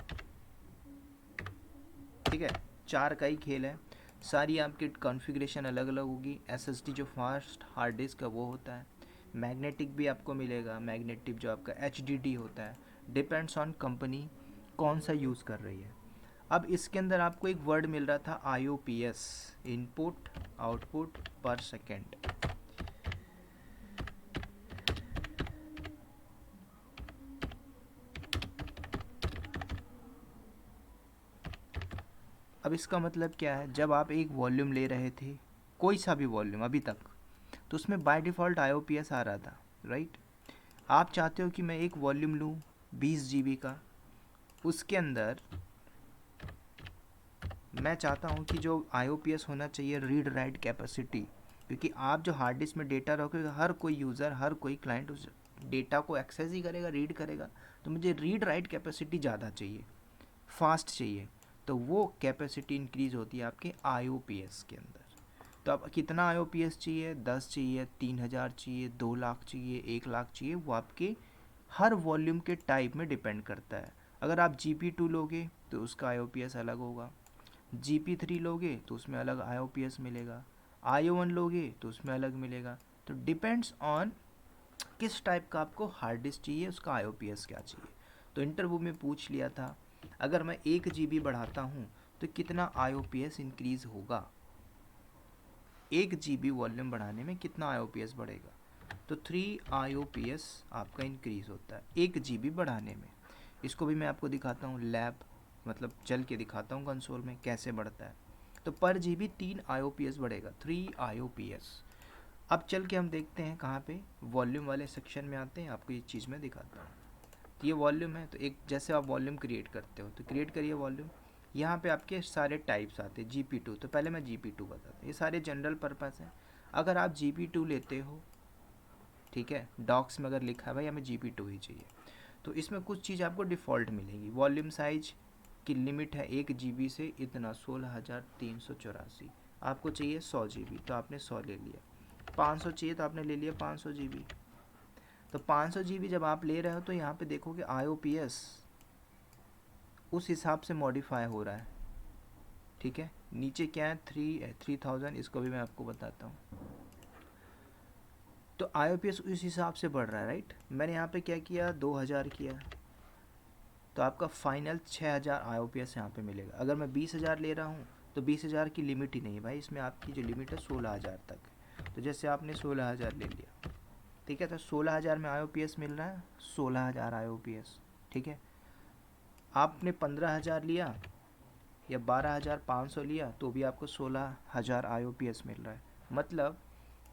ठीक है, 4 का ही खेल है। सारी आपकी कॉन्फ़िगरेशन अलग अलग होगी। SSD जो फास्ट हार्ड डिस्क का वो होता है। मैग्नेटिक भी आपको मिलेगा, मैग्नेटिक जो आपका HDD होता है, डिपेंड्स ऑन कंपनी कौन सा यूज़ कर रही है। अब इसके अंदर आपको एक वर्ड मिल रहा था IOPS, इनपुट आउटपुट पर सेकेंड। अब इसका मतलब क्या है, जब आप एक वॉल्यूम ले रहे थे, कोई सा भी वॉल्यूम अभी तक, तो उसमें बाय डिफ़ॉल्ट IOPS आ रहा था, राइट। आप चाहते हो कि मैं एक वॉल्यूम लूँ 20 GB का, उसके अंदर मैं चाहता हूँ कि जो IOPS होना चाहिए रीड राइट कैपेसिटी, क्योंकि आप जो हार्ड डिस्क में डेटा रखोगे, हर कोई यूज़र, हर कोई क्लाइंट उस डेटा को एक्सेस ही करेगा, रीड करेगा। तो मुझे रीड राइट कैपेसिटी ज़्यादा चाहिए, फास्ट चाहिए। तो वो कैपेसिटी इंक्रीज़ होती है आपके IOPS के अंदर। तो अब कितना IOPS चाहिए, 10 चाहिए, 3000 चाहिए, 2 लाख चाहिए, 1 लाख चाहिए, वो आपके हर वॉल्यूम के टाइप में डिपेंड करता है। अगर आप GP2 लोगे तो उसका IOPS अलग होगा, GP3 लोगे तो उसमें अलग IOPS मिलेगा, IO1 लोगे तो उसमें अलग मिलेगा। तो डिपेंड्स ऑन किस टाइप का आपको हार्ड डिस्क चाहिए, उसका IOPS क्या चाहिए। तो इंटरव्यू में पूछ लिया था, अगर मैं 1 GB बढ़ाता हूँ तो कितना IOPS इंक्रीज़ होगा, 1 GB वॉल्यूम बढ़ाने में कितना IOPS बढ़ेगा। तो 3 IOPS आपका इंक्रीज़ होता है 1 GB बढ़ाने में। इसको भी मैं आपको दिखाता हूँ लैब, मतलब चल के दिखाता हूँ कंसोल में कैसे बढ़ता है। तो पर GB 3 IOPS बढ़ेगा, 3 IOPS। अब चल के हम देखते हैं कहाँ पे, वॉल्यूम वाले सेक्शन में आते हैं, आपको ये चीज़ मैं दिखाता हूँ। तो ये वॉल्यूम है, तो एक जैसे आप वॉल्यूम क्रिएट करते हो तो क्रिएट करिए वॉल्यूम। यहाँ पे आपके सारे टाइप्स आते हैं। GP2, तो पहले मैं GP2 बताता हूँ, ये सारे जनरल पर्पस हैं। अगर आप GP2 लेते हो, ठीक है, डॉक्स में अगर लिखा है भाई हमें GP2 ही चाहिए, तो इसमें कुछ चीज़ आपको डिफ़ॉल्ट मिलेगी। वॉल्यूम साइज की लिमिट है 1 GB से इतना 16,384। आपको चाहिए 100 GB, तो आपने 100 ले लिया। 500 चाहिए तो आपने ले लिया 500 GB। तो 500 GB जब आप ले रहे हो तो यहाँ पे देखोगे IOPS उस हिसाब से मॉडिफाई हो रहा है, ठीक है। नीचे क्या है, 3000, इसको भी मैं आपको बताता हूँ। तो IOPS उस हिसाब से बढ़ रहा है, राइट। मैंने यहाँ पे क्या किया, 2000 किया, तो आपका फाइनल 6000 IOPS यहाँ पे मिलेगा। अगर मैं 20,000 ले रहा हूँ तो 20,000 की लिमिट ही नहीं है भाई, इसमें आपकी जो लिमिट है 16,000 तक है। तो जैसे आपने 16,000 ले लिया, ठीक है, तो 16,000 में IOPS मिल रहा है, 16,000 IOPS, ठीक है। आपने 15,000 लिया या 12,500 लिया तो भी आपको 16,000 IOPS मिल रहा है। मतलब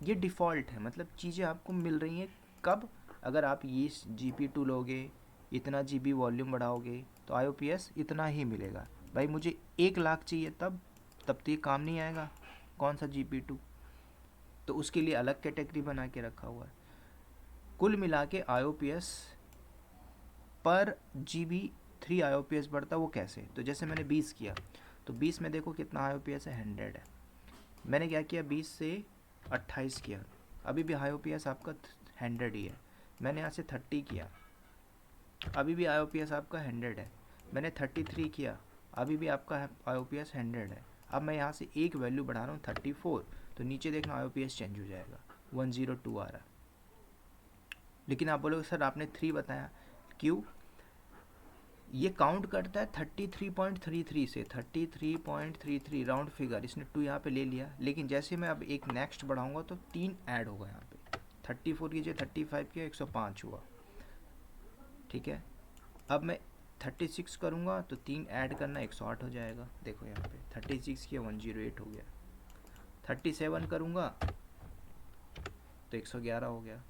ये डिफ़ॉल्ट है, मतलब चीज़ें आपको मिल रही हैं कब, अगर आप ये GP2 लोगे, इतना GB वॉल्यूम बढ़ाओगे तो IOPS इतना ही मिलेगा। भाई मुझे 1 लाख चाहिए तब तो ये काम नहीं आएगा, कौन सा GP2, तो उसके लिए अलग कैटेगरी बना के रखा हुआ है। कुल मिला के IOPS पर GB 3 IOPS बढ़ता, वो कैसे, तो जैसे मैंने 20 किया तो 20 में देखो कितना IOPS है, 100 है। मैंने क्या किया, 20 से 28 किया, अभी भी IOPS आपका 100 ही है। मैंने यहाँ से 30 किया, अभी भी IOPS आपका 100 है। मैंने 33 किया, अभी भी आपका IOPS 100 है। अब मैं यहाँ से एक वैल्यू बढ़ा रहा हूँ 34, तो नीचे देखना IOPS चेंज हो जाएगा, 102 आ रहा है। लेकिन आप बोलोगे सर आपने 3 बताया, क्यों, ये काउंट करता है 33.33 से, 33.33 राउंड फिगर, इसने 2 यहाँ पे ले लिया। लेकिन जैसे मैं अब एक नेक्स्ट बढ़ाऊंगा तो 3 ऐड होगा यहाँ पे, 34 कीजिए, 35 किया, 105 हुआ, ठीक है। अब मैं 36 करूँगा तो 3 ऐड करना, 108 हो जाएगा। देखो यहाँ पे 36 किया, 108 हो गया। 37 करूँगा तो 111 हो गया।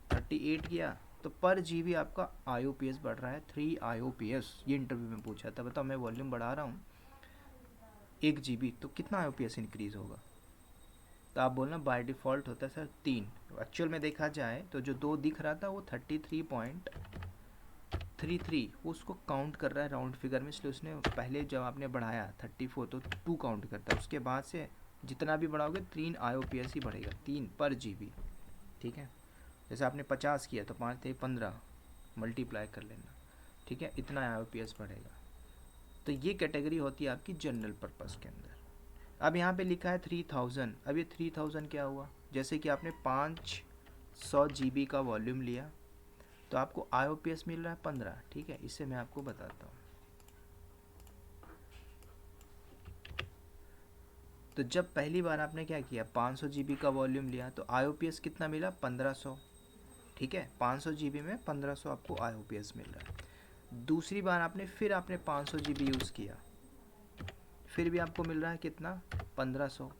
38 किया तो पर GB आपका IOPS बढ़ रहा है, 3 IOPS। ये इंटरव्यू में पूछा था, बताओ मैं वॉल्यूम बढ़ा रहा हूँ 1 GB, तो कितना IOPS इंक्रीज़ होगा? तो आप बोलना बाय डिफ़ॉल्ट होता है सर 3। एक्चुअल में देखा जाए तो जो 2 दिख रहा था वो 33.33, वो उसको काउंट कर रहा है राउंड फिगर में, इसलिए उसने पहले जब आपने बढ़ाया 34 तो 2 काउंट करता है, उसके बाद से जितना भी बढ़ाओगे 3 IOPS ही बढ़ेगा, 3 पर GB। ठीक है, जैसे आपने 50 किया तो 5 × 15 मल्टीप्लाई कर लेना, ठीक है, इतना IOPS बढ़ेगा। तो ये कैटेगरी होती है आपकी जनरल पर्पस के अंदर। अब यहाँ पे लिखा है 3000, अब ये 3000 क्या हुआ? जैसे कि आपने 500 GB का वॉल्यूम लिया तो आपको IOPS मिल रहा है 15, ठीक है, इससे मैं आपको बताता हूँ। तो जब पहली बार आपने क्या किया, 500 GB का वॉल्यूम लिया तो IOPS कितना मिला? 1500, ठीक है, 500 GB में 1500 आपको IOPS मिल रहा है। दूसरी बार आपने 500 GB यूज़ किया, फिर भी आपको मिल रहा है कितना? 1500।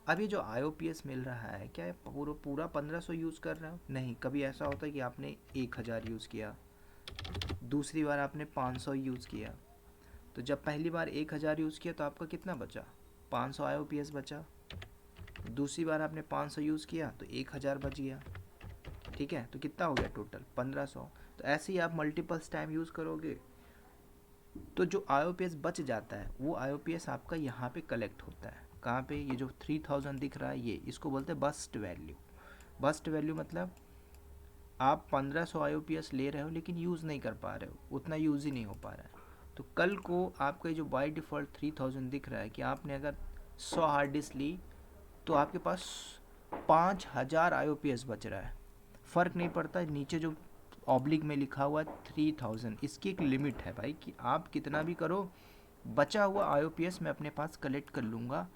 अभी जो IOPS मिल रहा है क्या पूरा 1500 यूज़ कर रहे हो? नहीं, कभी ऐसा होता है कि आपने 1000 यूज़ किया, दूसरी बार आपने 500 यूज़ किया। तो जब पहली बार 1000 यूज़ किया तो आपका कितना बचा? 500 IOPS बचा। दूसरी बार आपने 500 यूज़ किया तो 1000 बच गया, ठीक है, तो कितना हो गया टोटल? 1500। तो ऐसे ही आप मल्टीपल्स टाइम यूज़ करोगे तो जो IOPS बच जाता है वो IOPS आपका यहाँ पे कलेक्ट होता है। कहाँ पे? ये जो 3000 दिख रहा है ये, इसको बोलते हैं बस्ट वैल्यू। बस्ट वैल्यू मतलब आप 1500 IOPS ले रहे हो लेकिन यूज़ नहीं कर पा रहे हो, उतना यूज़ ही नहीं हो पा रहा है। तो कल को आपका जो बाय डिफ़ॉल्ट 3000 दिख रहा है कि आपने अगर 100 हार्ड डिस्क ली तो आपके पास 5000 IOPS बच रहा है। फ़र्क नहीं पड़ता, नीचे जो ऑब्लिक में लिखा हुआ है 3000, इसकी एक लिमिट है भाई कि आप कितना भी करो, बचा हुआ IOPS मैं अपने पास कलेक्ट कर लूँगा,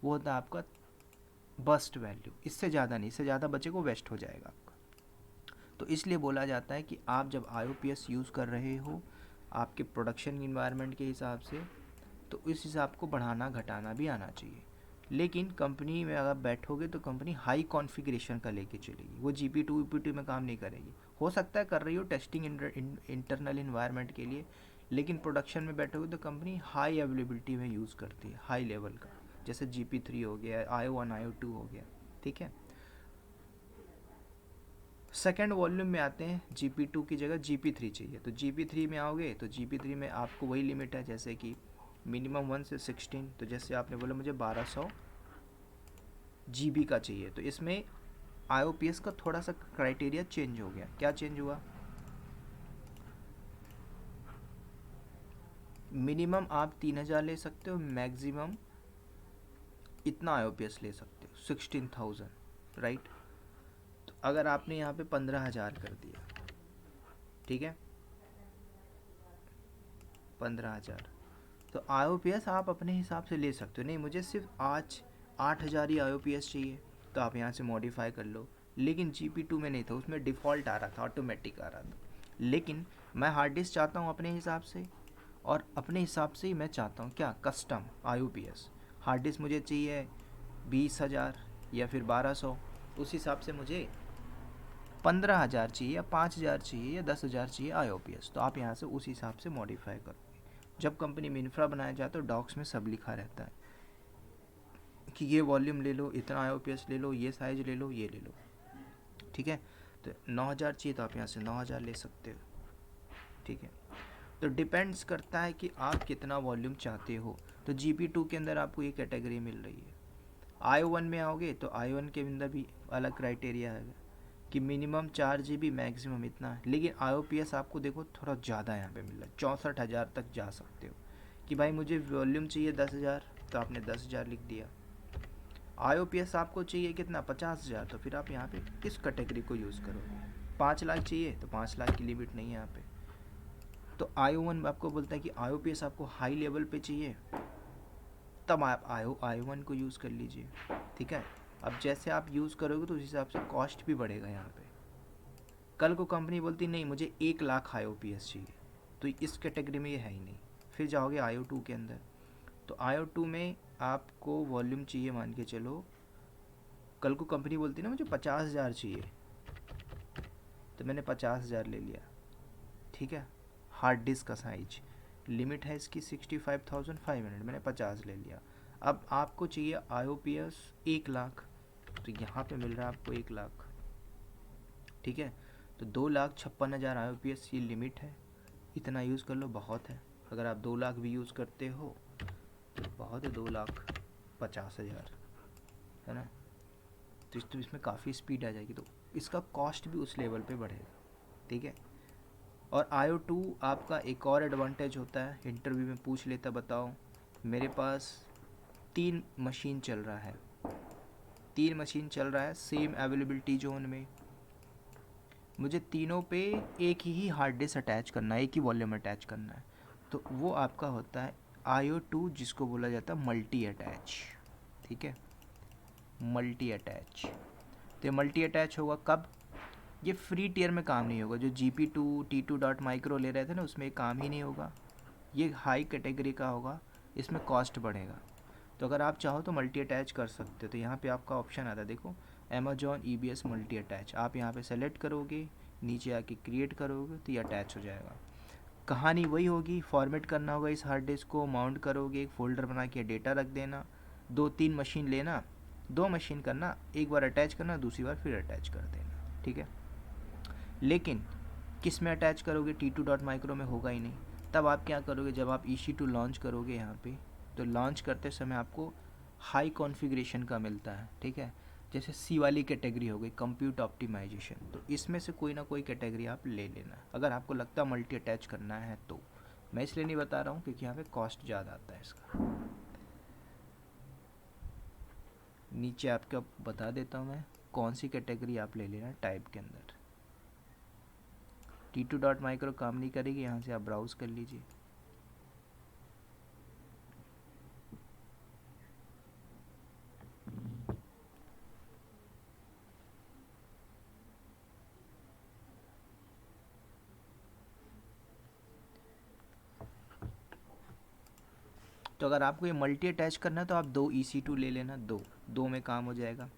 वो होता है आपका बस्ट वैल्यू। इससे ज़्यादा नहीं, इससे ज़्यादा बचे को वेस्ट हो जाएगा आपका। तो इसलिए बोला जाता है कि आप जब IOPS यूज़ कर रहे हो आपके प्रोडक्शन इन्वायरमेंट के हिसाब से, तो इस हिसाब को बढ़ाना घटाना भी आना चाहिए। लेकिन कंपनी में अगर बैठोगे तो कंपनी हाई कॉन्फ़िगरेशन का लेके चलेगी, वो GP2 EPT में काम नहीं करेगी। हो सकता है कर रही हो टेस्टिंग इंटरनल इन्वायरमेंट के लिए, लेकिन प्रोडक्शन में बैठोगे तो कंपनी हाई अवेलेबिलिटी में यूज़ करती है, हाई लेवल का, जैसे GP3 हो गया, IO1 IO2 हो गया, ठीक है। सेकेंड वॉल्यूम में आते हैं, GP2 की जगह GP3 चाहिए, तो GP3 में आओगे तो GP3 में आपको वही लिमिट है जैसे कि मिनिमम 1 से 16। तो जैसे आपने बोला मुझे 1200 GB का चाहिए, तो इसमें IOPS का थोड़ा सा क्राइटेरिया चेंज हो गया। क्या चेंज हुआ? मिनिमम आप 3000 ले सकते हो, मैक्सिमम इतना IOPS ले सकते हो 16000, राइट। तो अगर आपने यहाँ पे 15000 कर दिया, ठीक है, 15000, तो IOPS आप अपने हिसाब से ले सकते हो। नहीं मुझे सिर्फ आज 8000 ही IOPS चाहिए तो आप यहाँ से मॉडिफाई कर लो, लेकिन GP2 में नहीं था, उसमें डिफ़ॉल्ट आ रहा था, ऑटोमेटिक आ रहा था। लेकिन मैं हार्ड डिस्क चाहता हूँ अपने हिसाब से, और अपने हिसाब से ही मैं चाहता हूँ क्या, कस्टम IOPS। हार्ड डिस्क मुझे चाहिए 20,000 या फिर 1200, उस हिसाब से मुझे 15,000 चाहिए या 5,000 चाहिए या 10,000 चाहिए IOPS, तो आप यहाँ से उस हिसाब से मॉडिफाई करो। जब कंपनी में इंफ्रा बनाया जाए तो डॉक्स में सब लिखा रहता है कि ये वॉल्यूम ले लो, इतना IOPS ले लो, ये साइज ले लो, ये ले लो, ठीक है। तो 9,000 चाहिए तो आप यहाँ से 9,000 ले सकते हो, ठीक है। तो डिपेंड्स करता है कि आप कितना वॉल्यूम चाहते हो। तो GP2 के अंदर आपको ये कैटेगरी मिल रही है। IO1 में आओगे तो IO1 के अंदर भी अलग क्राइटेरिया है कि मिनिमम 4 GB, मैक्सिमम इतना है, लेकिन IOPS आपको देखो थोड़ा ज़्यादा यहाँ पे मिल रहा है, 64,000 तक जा सकते हो। कि भाई मुझे वॉल्यूम चाहिए 10,000 तो आपने 10,000 लिख दिया। IOPS आपको चाहिए कितना, 50,000, तो फिर आप यहाँ पे किस कैटेगरी को यूज़ करोगे। 5 लाख चाहिए तो 5 लाख की लिमिट नहीं है यहाँ पे। तो IO1 आपको बोलता है कि IOPS आपको हाई लेवल पे चाहिए, तब आप IO1 को यूज़ कर लीजिए, ठीक है। अब जैसे आप यूज़ करोगे तो उस हिसाब से कॉस्ट भी बढ़ेगा यहाँ पे। कल को कंपनी बोलती नहीं मुझे 1 लाख IOPS चाहिए, तो इस कैटेगरी में ये है ही नहीं। फिर जाओगे IO2 के अंदर, तो IO2 में आपको वॉल्यूम चाहिए, मान के चलो कल को कंपनी बोलती ना मुझे 50,000 चाहिए, तो मैंने 50,000 ले लिया, ठीक है। हार्ड डिस्क का साइज लिमिट है इसकी 65,500, मैंने 50 ले लिया। अब आपको चाहिए IOPS 1 लाख, तो यहाँ पे मिल रहा है आपको 1 लाख, ठीक है। तो 2,56,000 IOPS ये लिमिट है, इतना यूज़ कर लो बहुत है। अगर आप 2 लाख भी यूज़ करते हो तो बहुत है, 2,50,000, है ना। तो इसमें काफ़ी स्पीड आ जाएगी, तो इसका कॉस्ट भी उस लेवल पे बढ़ेगा, ठीक है। और IO2 आपका एक और एडवांटेज होता है, इंटरव्यू में पूछ लेता, बताओ मेरे पास 3 मशीन चल रहा है, 3 मशीन चल रहा है सेम अवेलेबिलिटी जोन में, मुझे तीनों पे एक ही हार्ड डिस्क अटैच करना है, एक ही वॉल्यूम अटैच करना है, तो वो आपका होता है IO2, जिसको बोला जाता है मल्टी अटैच, ठीक है, मल्टी अटैच। तो ये मल्टी अटैच होगा कब, ये फ्री टियर में काम नहीं होगा, जो GP2 T2 डॉट माइक्रो ले रहे थे ना, उसमें काम ही नहीं होगा, ये हाई कैटेगरी का होगा, इसमें कॉस्ट बढ़ेगा। तो अगर आप चाहो तो मल्टी अटैच कर सकते हो, तो यहाँ पे आपका ऑप्शन आता है, देखो Amazon EBS मल्टी अटैच, आप यहाँ पे सेलेक्ट करोगे, नीचे आके क्रिएट करोगे तो ये अटैच हो जाएगा। कहानी वही होगी, फॉर्मेट करना होगा इस हार्ड डिस्क को, माउंट करोगे, एक फोल्डर बना के डेटा रख देना, 2-3 मशीन लेना, 2 मशीन करना, एक बार अटैच करना, दूसरी बार फिर अटैच कर देना, ठीक है। लेकिन किस में अटैच करोगे, T2 डॉट माइक्रो में होगा ही नहीं। तब आप क्या करोगे, जब आप EC2 लॉन्च करोगे यहाँ पे, तो लॉन्च करते समय आपको हाई कॉन्फ़िगरेशन का मिलता है, ठीक है। जैसे C वाली कैटेगरी हो गई कंप्यूट ऑप्टिमाइजेशन, तो इसमें से कोई ना कोई कैटेगरी आप ले लेना अगर आपको लगता है मल्टी अटैच करना है तो। मैं इसलिए नहीं बता रहा हूँ क्योंकि यहाँ पे कॉस्ट ज़्यादा आता है इसका। नीचे आपको बता देता हूँ मैं कौन सी कैटेगरी आप ले लेना टाइप के अंदर। T2 डॉट माइक्रो काम नहीं करेगी, यहाँ से आप ब्राउज़ कर लीजिए। तो अगर आपको ये मल्टी अटैच करना है तो आप 2 EC2 ले लेना, दो में काम हो जाएगा।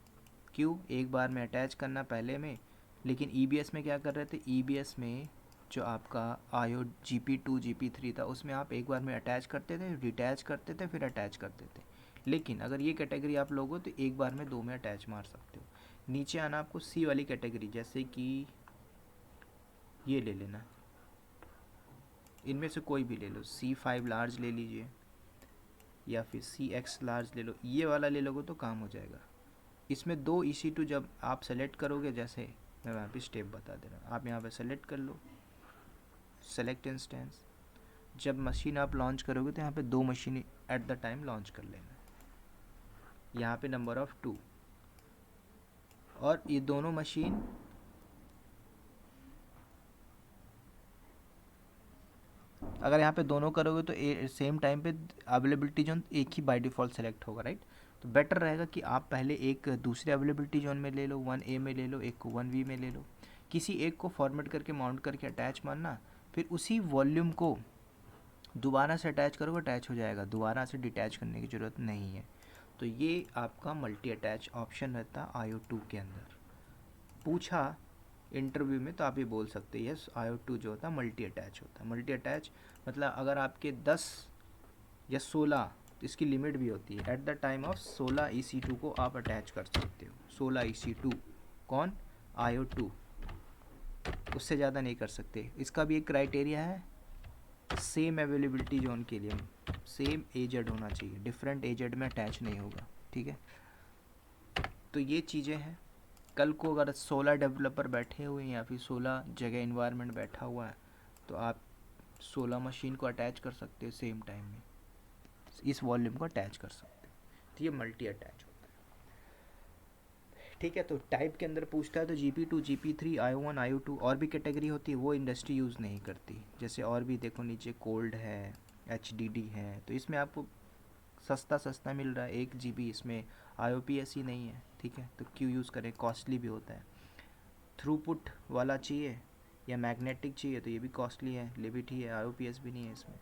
क्यों, एक बार में अटैच करना पहले में, लेकिन EBS में क्या कर रहे थे, EBS में जो आपका IO GP2 GP3 था, उसमें आप एक बार में अटैच करते थे, डिटैच करते थे, फिर अटैच करते थे। लेकिन अगर ये कैटेगरी आप लोगो तो एक बार में 2 में अटैच मार सकते हो। नीचे आना आपको C वाली कैटेगरी, जैसे कि ये ले लेना, इनमें से कोई भी ले लो, C5 लार्ज ले लीजिए या फिर CX लार्ज ले लो, ये वाला ले लोगे तो काम हो जाएगा। इसमें 2 EC2 जब आप सेलेक्ट करोगे, जैसे मैं वहाँ पे स्टेप बता दे रहा हूँ, आप यहाँ पे सेलेक्ट कर लो, सेलेक्ट इंस्टेंस, जब मशीन आप लॉन्च करोगे तो यहाँ पे 2 machine at the time launch कर लेना, यहाँ पे नंबर ऑफ 2, और ये दोनों मशीन अगर यहाँ पे दोनों करोगे तो सेम टाइम पे अवेलेबिलिटी जोन एक ही बाय डिफ़ॉल्ट सेलेक्ट होगा, राइट। तो बेटर रहेगा कि आप पहले एक दूसरे अवेलेबिलिटी जोन में ले लो, 1A में ले लो, एक को 1V में ले लो, किसी एक को फॉर्मेट करके माउंट करके अटैच मारना, फिर उसी वॉल्यूम को दोबारा से अटैच करोगे, अटैच हो जाएगा, दोबारा से डिटैच करने की ज़रूरत नहीं है। तो ये आपका मल्टी अटैच ऑप्शन रहता है IO2 के अंदर। पूछा इंटरव्यू में तो आप ये बोल सकते हैं यस, IO2 जो होता है मल्टी अटैच होता है। मल्टी अटैच मतलब अगर आपके 10 या 16, तो इसकी लिमिट भी होती है, at the time of 16 EC2 को आप अटैच कर सकते हो। 16 EC2 कौन, IO2, उससे ज़्यादा नहीं कर सकते। इसका भी एक क्राइटेरिया है, सेम अवेलेबिलिटी जोन के लिए सेम एजेड होना चाहिए, डिफरेंट एजेड में अटैच नहीं होगा, ठीक है। तो ये चीज़ें हैं। कल को अगर 16 डेवलपर बैठे हुए हैं या फिर 16 जगह इन्वायरमेंट बैठा हुआ है, तो आप 16 मशीन को अटैच कर सकते हो सेम टाइम में, इस वॉल्यूम को अटैच कर सकते हो। तो ये मल्टी अटैच होता है, ठीक है। तो टाइप के अंदर पूछता है तो GP2 GP3 IO1 IO2, और भी कैटेगरी होती है वो इंडस्ट्री यूज़ नहीं करती, जैसे और भी देखो नीचे कोल्ड है, HDD है, तो इसमें आपको सस्ता सस्ता मिल रहा है, 1 GB इसमें IOPS ही नहीं है, ठीक है। तो क्यों यूज़ करें, कॉस्टली भी होता है। थ्रूपुट वाला चाहिए या मैग्नेटिक चाहिए तो ये भी कॉस्टली है, लिबिट ही है, IOPS भी नहीं है इसमें।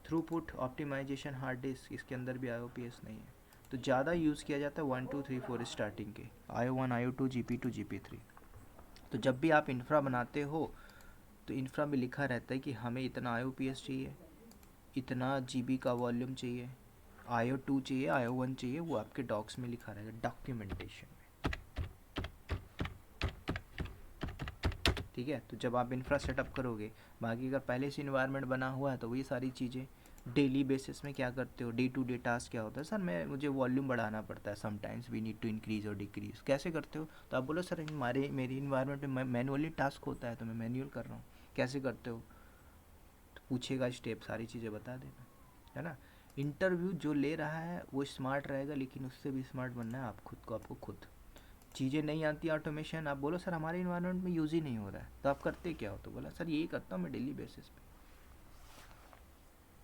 थ्रूपुट ऑप्टिमाइजेशन हार्ड डिस्क, इसके अंदर भी IOPS नहीं है। तो ज़्यादा यूज़ किया जाता है 1 2 3 4 स्टार्टिंग के, IO1 IO2 GP2 GP3। तो जब भी आप इंफ्रा बनाते हो तो इंफ्रा में लिखा रहता है कि हमें इतना IOPS चाहिए, इतना GB का वॉल्यूम चाहिए, IO2 चाहिए, IO1 चाहिए, वो आपके डॉक्स में लिखा रहेगा, डॉक्यूमेंटेशन में। ठीक है, तो जब आप इंफ्रा सेटअप करोगे, बाकी अगर पहले से इन्वायरमेंट बना हुआ है तो वही सारी चीज़ें डेली बेसिस में क्या करते हो, डे टू डे टास्क क्या होता है, सर मुझे वॉल्यूम बढ़ाना पड़ता है, sometimes we need to increase और डिक्रीज, कैसे करते हो, तो आप बोलो सर मेरी इन्वायरमेंट में मैनुअली टास्क होता है तो मैं मैनुअल कर रहा हूँ। कैसे करते हो, तो पूछेगा स्टेप, सारी चीज़ें बता देना, है ना। इंटरव्यू जो ले रहा है वो स्मार्ट रहेगा, लेकिन उससे भी स्मार्ट बनना है आप खुद को, आपको खुद चीज़ें नहीं आती ऑटोमेशन, आप बोलो सर हमारे इन्वायरमेंट में यूज़ ही नहीं हो रहा है, तो आप करते क्या हो, तो बोला सर यही करता हूँ मैं डेली बेसिस पे।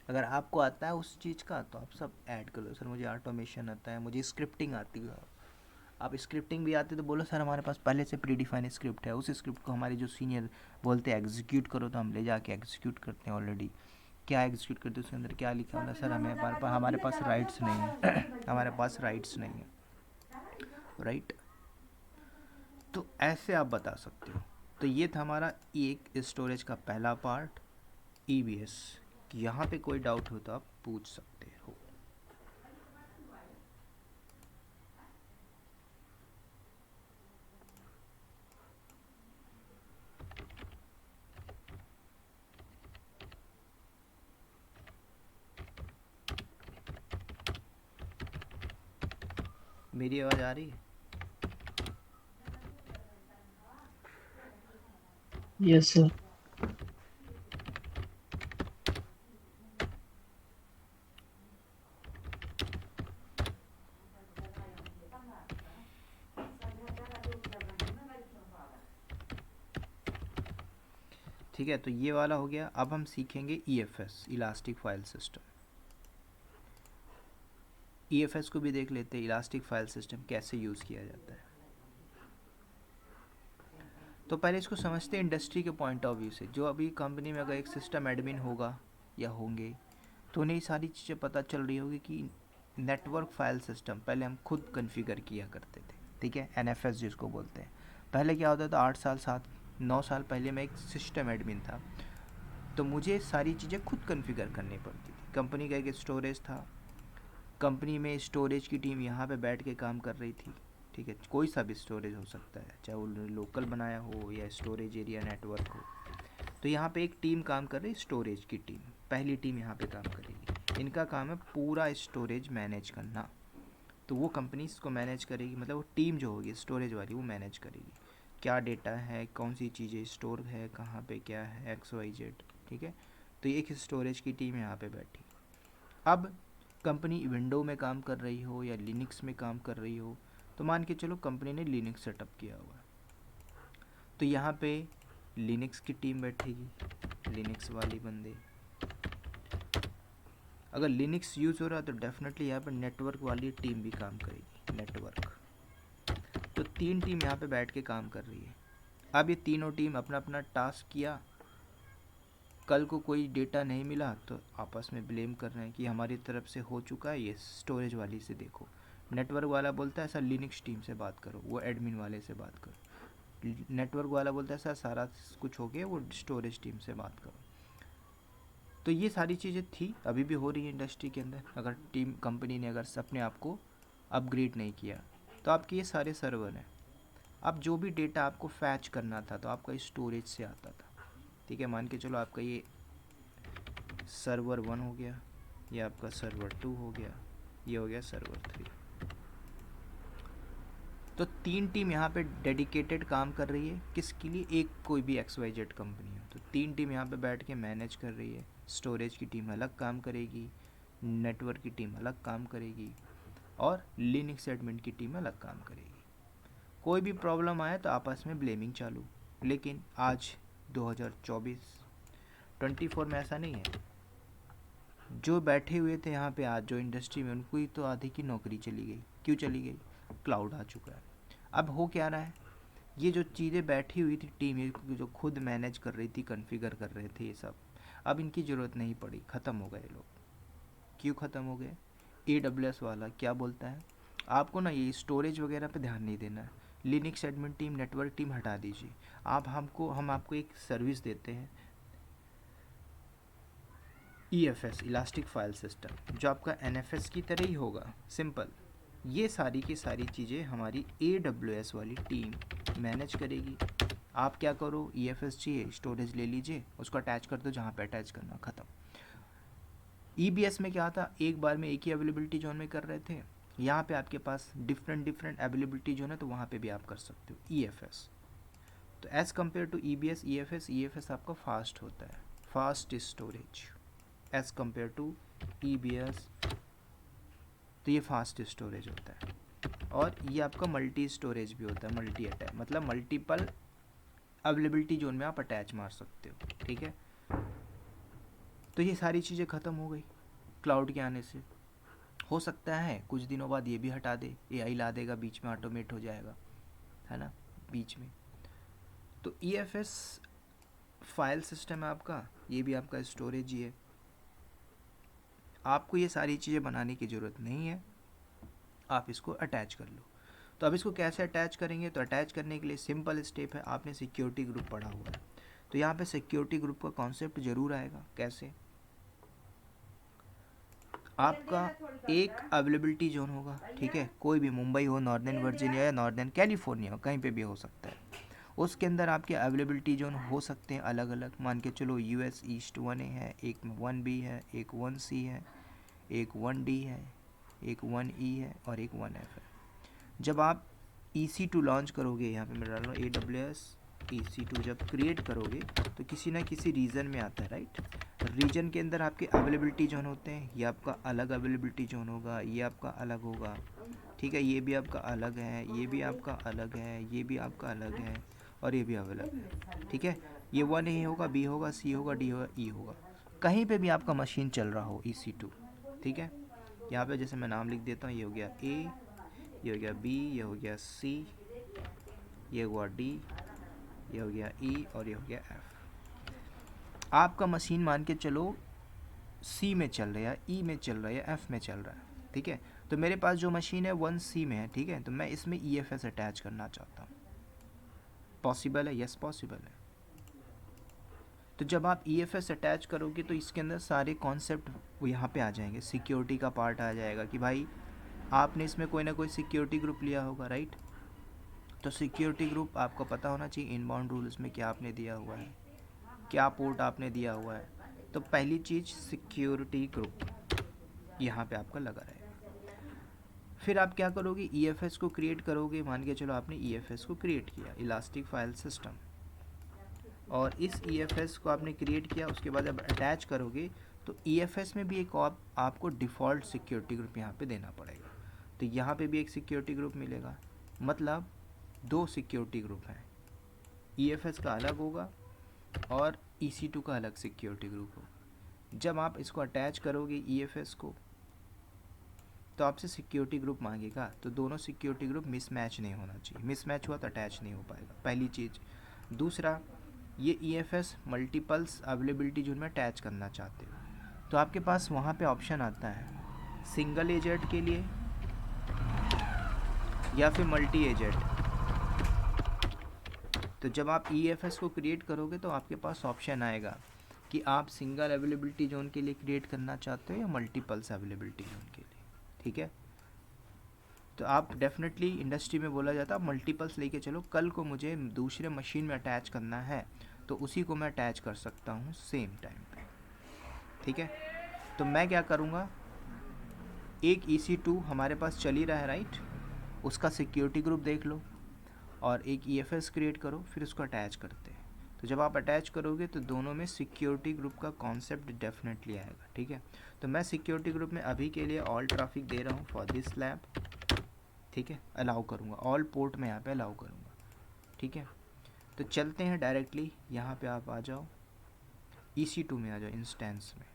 अगर आपको आता है उस चीज़ का तो आप सब ऐड कर लो, सर मुझे ऑटोमेशन आता है, मुझे स्क्रिप्टिंग आती है, आप स्क्रिप्टिंग भी आती है तो बोलो सर हमारे पास पहले से प्री डिफाइन स्क्रिप्ट है, उस स्क्रिप्ट को हमारे जो सीनियर बोलते हैं एग्जीक्यूट करो, तो हम ले जाके एग्जीक्यूट करते हैं ऑलरेडी। क्या एग्जीक्यूट करते हैं, उसके अंदर क्या लिखा होता है, सर हमारे पास राइट्स नहीं है हमारे पास राइट्स नहीं है, राइट। तो ऐसे आप बता सकते हो। तो ये था हमारा एक स्टोरेज का पहला पार्ट, EBS। यहाँ पे कोई डाउट हो तो आप पूछ सकते हो। मेरी आवाज़ आ रही है? Yes sir. ठीक है, तो ये वाला हो गया। अब हम सीखेंगे EFS, elastic file system. EFS को भी देख लेते हैं, इलास्टिक फाइल सिस्टम कैसे यूज़ किया जाता है। तो पहले इसको समझते हैं इंडस्ट्री के पॉइंट ऑफ व्यू से। जो अभी कंपनी में अगर एक सिस्टम एडमिन होगा या होंगे तो उन्हें सारी चीज़ें पता चल रही होगी कि नेटवर्क फाइल सिस्टम पहले हम खुद कॉन्फ़िगर किया करते थे, ठीक है, NFS जिसको बोलते हैं। पहले क्या होता था, 8 साल 7 9 साल पहले मैं एक सिस्टम एडमिन था, तो मुझे सारी चीज़ें खुद कॉन्फ़िगर करनी पड़ती थी। कंपनी का एक स्टोरेज था, कंपनी में स्टोरेज की टीम यहाँ पे बैठ के काम कर रही थी, ठीक है, कोई सा भी स्टोरेज हो सकता है, चाहे वो लोकल बनाया हो या स्टोरेज एरिया नेटवर्क हो। तो यहाँ पे एक टीम काम कर रही है, स्टोरेज की टीम, पहली टीम यहाँ पे काम करेगी। इनका काम है पूरा स्टोरेज मैनेज करना, तो वो कंपनी इसको मैनेज करेगी, मतलब वो टीम जो होगी स्टोरेज वाली वो मैनेज करेगी, क्या डेटा है, कौन सी चीज़ें स्टोर है, कहाँ पे क्या है, XYZ, ठीक है। तो एक स्टोरेज की टीम यहाँ पे बैठी। अब कंपनी विंडो में काम कर रही हो या लिनक्स में काम कर रही हो, तो मान के चलो कंपनी ने लिनक्स सेटअप किया हुआ है, तो यहाँ पे लिनक्स की टीम बैठेगी, लिनक्स वाली बंदे। अगर लिनक्स यूज़ हो रहा है तो डेफिनेटली यहाँ पर नेटवर्क वाली टीम भी काम करेगी, नेटवर्क। तो 3 टीम यहाँ पे बैठ के काम कर रही है। अब ये तीनों टीम अपना अपना टास्क किया, कल को कोई डेटा नहीं मिला तो आपस में ब्लेम कर रहे हैं कि हमारी तरफ से हो चुका है, ये स्टोरेज वाली से देखो। नेटवर्क वाला बोलता है सर लिनक्स टीम से बात करो, वो एडमिन वाले से बात करो। नेटवर्क वाला बोलता है सर सारा कुछ हो गया, वो स्टोरेज टीम से बात करो। तो ये सारी चीज़ें थी, अभी भी हो रही है इंडस्ट्री के अंदर। अगर टीम कंपनी ने अगर अपने आप को अपग्रेड नहीं किया तो आपके ये सारे सर्वर हैं। अब जो भी डेटा आपको फैच करना था तो आपका स्टोरेज से आता था, ठीक है। मान के चलो आपका ये सर्वर 1 हो गया, ये आपका सर्वर 2 हो गया, ये हो गया सर्वर 3। तो 3 टीम यहाँ पे डेडिकेटेड काम कर रही है, किसके लिए, एक कोई भी XYZ कंपनी हो तो 3 टीम यहाँ पे बैठ के मैनेज कर रही है। स्टोरेज की टीम अलग काम करेगी, नेटवर्क की टीम अलग काम करेगी, और लिनक्स एडमिन की टीम अलग काम करेगी। कोई भी प्रॉब्लम आए तो आपस में ब्लेमिंग चालू। लेकिन आज 2024 24 में ऐसा नहीं है। जो बैठे हुए थे यहाँ पे आज जो इंडस्ट्री में, उनको ही तो आधी की नौकरी चली गई। क्यों चली गई, क्लाउड आ चुका है। अब हो क्या रहा है, ये जो चीज़ें बैठी हुई थी टीम, ये जो खुद मैनेज कर रही थी, कॉन्फ़िगर कर रहे थे ये सब, अब इनकी ज़रूरत नहीं पड़ी, ख़त्म हो गए लोग। क्यों ख़त्म हो गए, AWS वाला क्या बोलता है, आपको ना ये स्टोरेज वगैरह पे ध्यान नहीं देना है, Linux admin team, network team हटा दीजिए। हम आपको एक सर्विस देते हैं, EFS इलास्टिक फाइल सिस्टम जो आपका NFS की तरह ही होगा, सिंपल। ये सारी की सारी चीज़ें हमारी AWS वाली टीम मैनेज करेगी। आप क्या करो, EFS चाहिए, स्टोरेज ले लीजिए, उसको अटैच कर दो जहाँ पे अटैच करना, ख़त्म। EBS में क्या था, एक बार में एक ही अवेलेबिलिटी जोन में कर रहे थे। यहाँ पे आपके पास डिफरेंट अवेलेबिलिटी जोन है, तो वहाँ पे भी आप कर सकते हो EFS। तो as compare to EBS EFS आपका फास्ट होता है, fast storage as compare to EBS। तो ये फास्ट स्टोरेज होता है। और ये आपका मल्टी स्टोरेज भी होता है, मल्टी अटैच मतलब मल्टीपल अवेलेबिलिटी जोन में आप अटैच मार सकते हो, ठीक है। तो ये सारी चीज़ें ख़त्म हो गई क्लाउड के आने से। हो सकता है कुछ दिनों बाद ये भी हटा दे, AI ला देगा बीच में, ऑटोमेट हो जाएगा, है ना, बीच में। तो EFS फाइल सिस्टम है आपका, ये भी आपका स्टोरेज ही है। आपको ये सारी चीज़ें बनाने की ज़रूरत नहीं है, आप इसको अटैच कर लो। तो अब इसको कैसे अटैच करेंगे, तो अटैच करने के लिए सिंपल स्टेप है, आपने सिक्योरिटी ग्रुप पढ़ा हुआ है, तो यहाँ पे सिक्योरिटी ग्रुप का कॉन्सेप्ट ज़रूर आएगा। कैसे, आपका एक अवेलेबिलिटी जोन होगा, ठीक है, कोई भी, मुंबई हो, नॉर्दर्न वर्जीनिया या नॉर्दर्न कैलिफोर्निया हो, कहीं पे भी हो सकता है। उसके अंदर आपके अवेलेबिलिटी जोन हो सकते हैं अलग अलग। मान के चलो US ईस्ट 1A है, एक 1B है, एक 1C है, एक 1D है, एक 1E है और एक 1F है। जब आप EC2 लॉन्च करोगे, यहाँ पे मैं डाल रहा हूँ AWS EC2 जब क्रिएट करोगे तो किसी ना किसी रीजन में आता है, राइट। रीजन के अंदर आपके अवेलेबिलिटी जोन होते हैं, ये आपका अलग अवेलेबिलिटी जोन होगा, ये आपका अलग होगा, ठीक है, ये भी आपका अलग है, ये भी आपका अलग है, ये भी आपका अलग है और ये भी अलग है, ठीक है। ये 1A होगा, B होगा, C होगा, D होगा, E होगा, कहीं पे भी आपका मशीन चल रहा हो EC2, ठीक है। यहाँ पे जैसे मैं नाम लिख देता हूँ, ये हो गया A, ये हो गया B, ये हो गया C, ये हुआ D, ये हो गया E और ये हो गया F। आपका मशीन मान के चलो C में चल रहा है, E में चल रहा है या F में चल रहा है, ठीक है। तो मेरे पास जो मशीन है 1C में है, ठीक है, तो मैं इसमें EFS अटैच करना चाहता हूँ। पॉसिबल है? यस पॉसिबल है। तो जब आप EFS अटैच करोगे तो इसके अंदर सारे कॉन्सेप्ट वो यहाँ पे आ जाएंगे, सिक्योरिटी का पार्ट आ जाएगा कि भाई आपने इसमें कोई ना कोई सिक्योरिटी ग्रुप लिया होगा, राइट। तो सिक्योरिटी ग्रुप आपको पता होना चाहिए इनबाउंड रूल्स में क्या आपने दिया हुआ है, क्या पोर्ट आपने दिया हुआ है। तो पहली चीज़ सिक्योरिटी ग्रुप यहाँ पे आपका लगा रहेगा। फिर आप क्या करोगे, EFS को क्रिएट करोगे। मान के चलो आपने EFS को क्रिएट किया, इलास्टिक फाइल सिस्टम, और इस EFS को आपने क्रिएट किया, उसके बाद जब अटैच करोगे तो EFS में भी एक आपको डिफ़ॉल्ट सिक्योरिटी ग्रुप यहाँ पे देना पड़ेगा। तो यहाँ पे भी एक सिक्योरिटी ग्रुप मिलेगा, मतलब दो सिक्योरिटी ग्रुप हैं, EFS का अलग होगा और EC2 का अलग सिक्योरिटी ग्रुप होगा। जब आप इसको अटैच करोगे EFS को तो आपसे सिक्योरिटी ग्रुप मांगेगा, तो दोनों सिक्योरिटी ग्रुप मिसमैच नहीं होना चाहिए, मिसमैच हुआ तो अटैच नहीं हो पाएगा, पहली चीज़। दूसरा, ये EFS मल्टीपल्स अवेलेबिलिटी जोन में अटैच करना चाहते हो तो आपके पास वहाँ पे ऑप्शन आता है सिंगल एजेंट के लिए या फिर मल्टी एजेंट। तो जब आप EFS को क्रिएट करोगे तो आपके पास ऑप्शन आएगा कि आप सिंगल अवेलेबिलिटी जोन के लिए क्रिएट करना चाहते हो या मल्टीपल्स अवेलेबिलिटी जोन के लिए, ठीक है। तो आप डेफिनेटली, इंडस्ट्री में बोला जाता है आप मल्टीपल्स लेके चलो, कल को मुझे दूसरे मशीन में अटैच करना है तो उसी को मैं अटैच कर सकता हूँ सेम टाइम पे, ठीक है। तो मैं क्या करूँगा, एक EC2 हमारे पास चल ही रहा है, राइट, उसका सिक्योरिटी ग्रुप देख लो और एक EFS क्रिएट करो, फिर उसको अटैच करते हैं। तो जब आप अटैच करोगे तो दोनों में सिक्योरिटी ग्रुप का कॉन्सेप्ट डेफिनेटली आएगा, ठीक है। तो मैं सिक्योरिटी ग्रुप में अभी के लिए ऑल ट्रैफिक दे रहा हूँ फॉर दिस लैब, ठीक है, अलाउ करूँगा, ऑल पोर्ट में यहाँ पे अलाउ करूँगा, ठीक है। तो चलते हैं डायरेक्टली, यहाँ पे आप आ जाओ, EC2 में आ जाओ, इंस्टेंस में।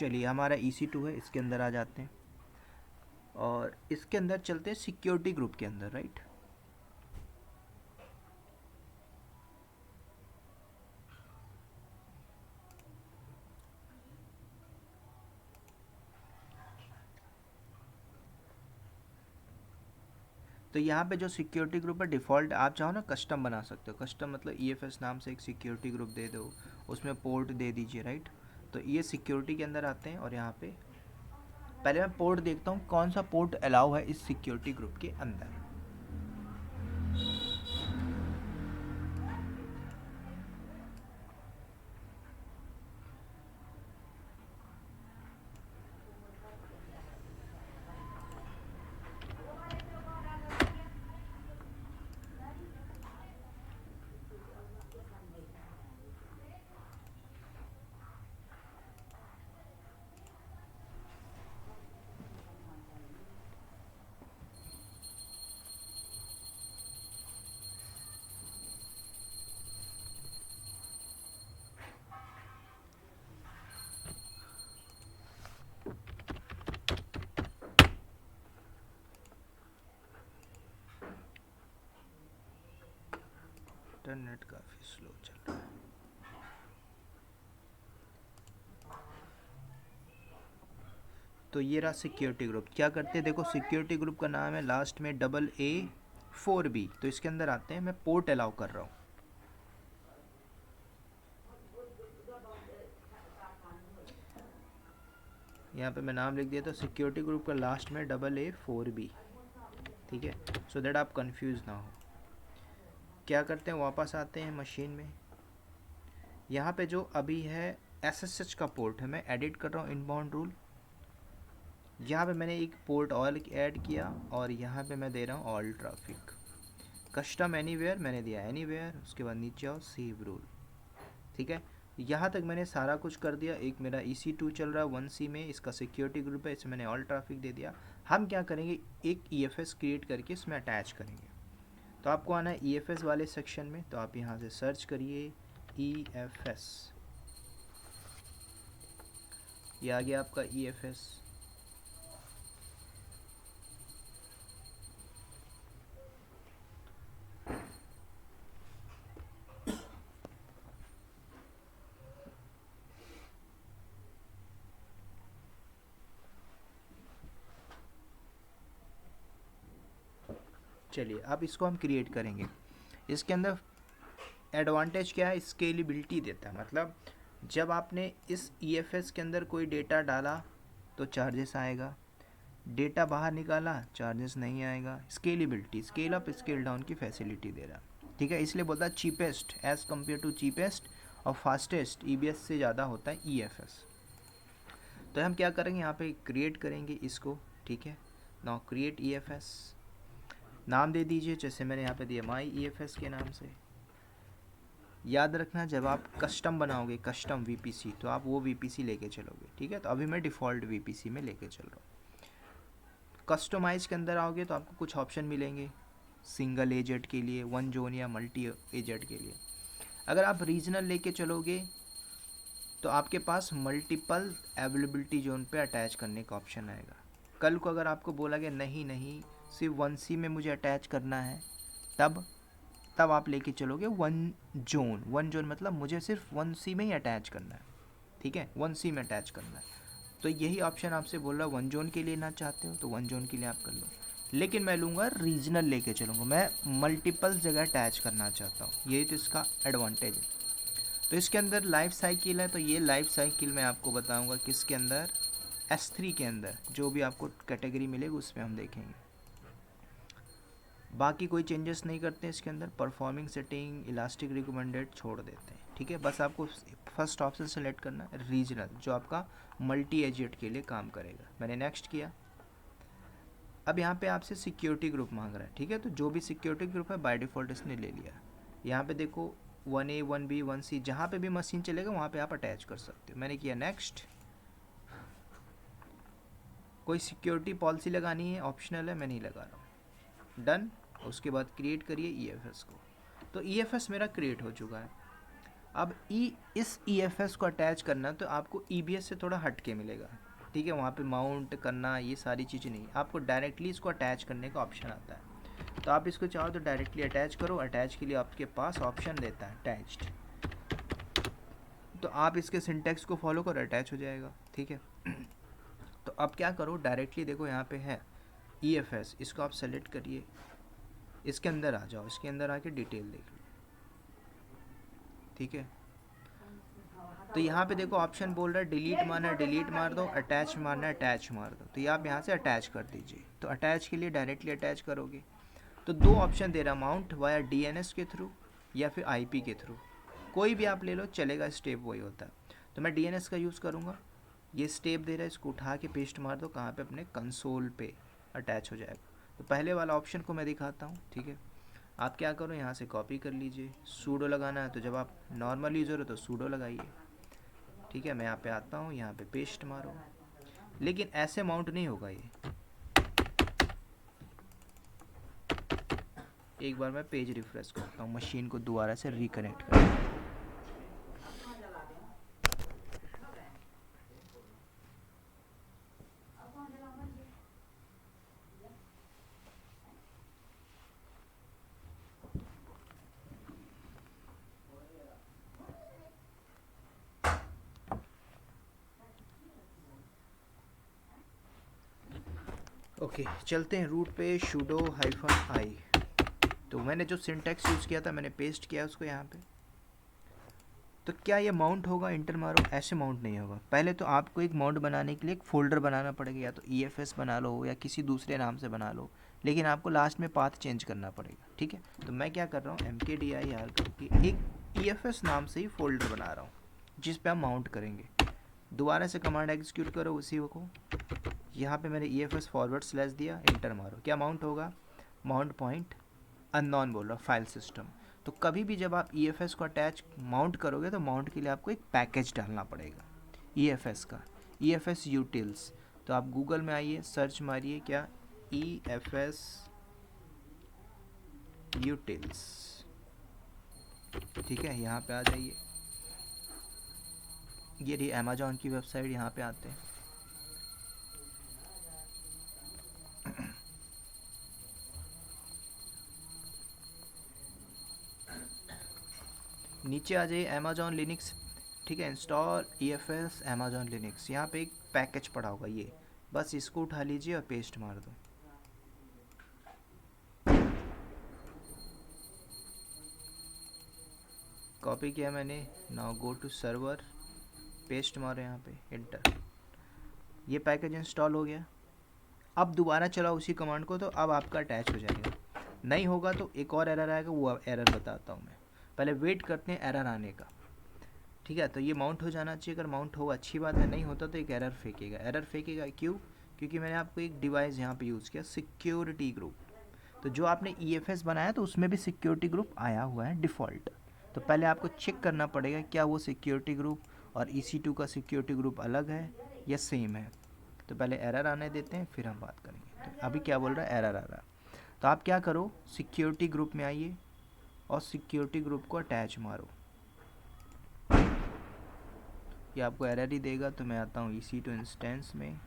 चलिए हमारा EC2 है, इसके अंदर आ जाते हैं और इसके अंदर चलते हैं सिक्योरिटी ग्रुप के अंदर, राइट। तो यहाँ पे जो सिक्योरिटी ग्रुप है डिफ़ॉल्ट, आप चाहो ना कस्टम बना सकते हो। कस्टम मतलब EFS नाम से एक सिक्योरिटी ग्रुप दे दो, उसमें पोर्ट दे दीजिए, राइट। तो ये सिक्योरिटी के अंदर आते हैं और यहाँ पे पहले मैं पोर्ट देखता हूँ कौन सा पोर्ट अलाउ है इस सिक्योरिटी ग्रुप के अंदर। इंटरनेट काफ़ी स्लो चल रहा है। तो ये रहा सिक्योरिटी ग्रुप। क्या करते हैं देखो, सिक्योरिटी ग्रुप का नाम है लास्ट में AA4B। तो इसके अंदर आते हैं, मैं पोर्ट अलाउ कर रहा हूँ। यहाँ पे मैं नाम लिख दिया, तो सिक्योरिटी ग्रुप का लास्ट में AA4B, ठीक है, सो दैट आप कंफ्यूज ना हो। क्या करते हैं, वापस आते हैं मशीन में। यहाँ पे जो अभी है SSH का पोर्ट है, मैं एडिट कर रहा हूँ इनबाउंड रूल। यहाँ पे मैंने एक पोर्ट और ऐड किया और यहाँ पे मैं दे रहा हूँ ऑल ट्रैफिक। कस्टम एनीवेयर मैंने दिया एनीवेयर, उसके बाद नीचे आओ सेव रूल, ठीक है। यहाँ तक मैंने सारा कुछ कर दिया। एक मेरा EC2 चल रहा है 1C में, इसका सिक्योरिटी ग्रुप है, इसमें मैंने ऑल ट्रैफिक दे दिया। हम क्या करेंगे, एक EFS क्रिएट करके इसमें अटैच करेंगे। तो आपको आना है EFS वाले सेक्शन में, तो आप यहाँ से सर्च करिए EFS, ये आ गया आपका EFS। चलिए अब इसको हम क्रिएट करेंगे। इसके अंदर एडवांटेज क्या है, स्केलेबिलिटी देता है। मतलब जब आपने इस EFS के अंदर कोई डेटा डाला तो चार्जेस आएगा, डेटा बाहर निकाला चार्जेस नहीं आएगा। Scalability, scale up scale down की फैसिलिटी दे रहा, ठीक है। इसलिए बोलता है cheapest as compare to cheapest और फास्टेस्ट EBS से ज़्यादा होता है EFS। तो हम क्या करेंगे, यहाँ पे क्रिएट करेंगे इसको, ठीक है। नाउ क्रिएट EFS, नाम दे दीजिए जैसे मैंने यहाँ पे दिया माई EFS के नाम से। याद रखना जब आप कस्टम बनाओगे, कस्टम VPC, तो आप वो VPC लेके चलोगे, ठीक है। तो अभी मैं डिफ़ॉल्ट VPC में लेके चल रहा हूँ। कस्टमाइज के अंदर आओगे तो आपको कुछ ऑप्शन मिलेंगे, सिंगल एजेंट के लिए, वन जोन या मल्टी एजेंट के लिए। अगर आप रीजनल लेके चलोगे तो आपके पास मल्टीपल अवेलेबिलिटी जोन पे अटैच करने का ऑप्शन आएगा। कल को अगर आपको बोला गया नहीं नहीं सिर्फ 1C में मुझे अटैच करना है, तब आप लेके चलोगे वन जोन। वन जोन मतलब मुझे सिर्फ 1C में ही अटैच करना है, ठीक है, 1C में अटैच करना है। तो यही ऑप्शन आपसे बोल रहा है, वन जोन के लिए ना चाहते हो तो वन जोन के लिए आप कर लो। लेकिन मैं लूँगा रीजनल लेके चलूँगा, मैं मल्टीपल जगह अटैच करना चाहता हूँ, यही तो इसका एडवांटेज है। तो इसके अंदर लाइफ साइकिल है, तो ये लाइफ साइकिल मैं आपको बताऊँगा किसके अंदर, S3 के अंदर। जो भी आपको कैटेगरी मिलेगी उसमें हम देखेंगे। बाकी कोई चेंजेस नहीं करते हैं इसके अंदर। परफॉर्मिंग सेटिंग इलास्टिक रिकमेंडेड छोड़ देते हैं, ठीक है। बस आपको फर्स्ट ऑप्शन सेलेक्ट करना है रीजनल, जो आपका मल्टी एजेंट के लिए काम करेगा। मैंने नेक्स्ट किया। अब यहाँ पे आपसे सिक्योरिटी ग्रुप मांग रहा है, ठीक है। तो जो भी सिक्योरिटी ग्रुप है बाय डिफ़ॉल्ट इसने ले लिया। यहाँ पे देखो 1A 1B 1C, जहाँ पे भी मशीन चलेगा वहाँ पे आप अटैच कर सकते हो। मैंने किया नेक्स्ट। कोई सिक्योरिटी पॉलिसी लगानी है, ऑप्शनल है, मैं नहीं लगा रहा हूँ। डन। उसके बाद क्रिएट करिए EFS को। तो EFS मेरा क्रिएट हो चुका है। अब इस EFS को अटैच करना तो आपको EBS से थोड़ा हट के मिलेगा, ठीक है। वहाँ पे माउंट करना ये सारी चीज़ें नहीं, आपको डायरेक्टली इसको अटैच करने का ऑप्शन आता है। तो आप इसको चाहो तो डायरेक्टली अटैच करो। अटैच के लिए आपके पास ऑप्शन देता है अटैच्ड, तो आप इसके सिंटेक्स को फॉलो करो, अटैच हो जाएगा, ठीक है। तो अब क्या करो, डायरेक्टली देखो यहाँ पे है EFS, इसको आप सेलेक्ट करिए, इसके अंदर आ जाओ, इसके अंदर आके डिटेल देख लो, ठीक है। तो यहाँ पे देखो ऑप्शन बोल रहा है डिलीट मारना है डिलीट मार दो, अटैच मारना है अटैच मार दो। तो ये आप यहाँ से अटैच कर दीजिए। तो अटैच के लिए डायरेक्टली अटैच करोगे तो दो ऑप्शन दे रहा, माउंट वाया DNS के थ्रू या फिर IP के थ्रू, कोई भी आप ले लो चलेगा, स्टेप वही होता है। तो मैं DNS का यूज़ करूँगा। ये स्टेप दे रहा है, इसको उठा के पेस्ट मार दो कहाँ पे, अपने कंसोल पे अटैच हो जाएगा। तो पहले वाला ऑप्शन को मैं दिखाता हूँ, ठीक है। आप क्या करो, यहाँ से कॉपी कर लीजिए, सूडो लगाना है तो जब आप नॉर्मल यूज़र हो तो सूडो लगाइए, ठीक है। मैं यहाँ पे आता हूँ, यहाँ पे पेस्ट मारो, लेकिन ऐसे माउंट नहीं होगा ये। एक बार मैं पेज रिफ्रेश करता हूँ, मशीन को दोबारा से रिकनेक्ट करता हूँ। ओके चलते हैं रूट पे, sudo -i। तो मैंने जो सिंटैक्स यूज़ किया था मैंने पेस्ट किया उसको यहाँ पे। तो क्या ये माउंट होगा, इंटर मारो, ऐसे माउंट नहीं होगा। पहले तो आपको एक माउंट बनाने के लिए एक फोल्डर बनाना पड़ेगा, या तो EFS बना लो या किसी दूसरे नाम से बना लो, लेकिन आपको लास्ट में पाथ चेंज करना पड़ेगा, ठीक है। तो मैं क्या कर रहा हूँ, mkdir करके एक EFS नाम से ही फोल्डर बना रहा हूँ जिस पे हम माउंट करेंगे। दोबारा से कमांड एग्जीक्यूट करो उसी को, यहाँ पे मैंने EFS // दिया, इंटर मारो, क्या माउंट होगा, माउंट पॉइंट अननोन बोल रहा, फाइल सिस्टम। तो कभी भी जब आप EFS को अटैच माउंट करोगे तो माउंट के लिए आपको एक पैकेज डालना पड़ेगा EFS का, EFS utils। तो आप गूगल में आइए, सर्च मारिए क्या, EFS utils, ठीक है। यहाँ पे आ जाइए, ये रही अमेजोन की वेबसाइट, यहाँ पे आते हैं। नीचे आ जाइए अमेजोन लिनक्स, ठीक है। इंस्टॉल EFS अमेजोन लिनक्स, यहाँ पे एक पैकेज पड़ा होगा ये, बस इसको उठा लीजिए और पेस्ट मार दो। कॉपी किया मैंने, now go to server, paste मारो यहाँ पे, इंटर। ये पैकेज इंस्टॉल हो गया। अब दोबारा चलाओ उसी कमांड को तो अब आपका अटैच हो जाएगा। नहीं होगा तो एक और एरर आएगा, वो एरर बताता हूँ मैं। पहले वेट करते हैं एरर आने का, ठीक है। तो ये माउंट हो जाना चाहिए, अगर माउंट होगा अच्छी बात है, नहीं होता तो एक एरर फेंकेगा। एरर फेंकेगा क्यों, क्योंकि मैंने आपको एक डिवाइस यहाँ पे यूज़ किया, सिक्योरिटी ग्रुप। तो जो आपने EFS बनाया तो उसमें भी सिक्योरिटी ग्रुप आया हुआ है डिफ़ॉल्ट। तो पहले आपको चेक करना पड़ेगा क्या वो सिक्योरिटी ग्रुप और EC2 का सिक्योरिटी ग्रुप अलग है या सेम है। तो पहले एरर आने देते हैं फिर हम बात करेंगे। तो अभी क्या बोल रहा है, एरर आ रहा है। तो आप क्या करो, सिक्योरिटी ग्रुप में आइए और सिक्योरिटी ग्रुप को अटैच मारो, ये आपको एरर ही देगा। तो मैं आता हूँ EC2 इंस्टेंस में,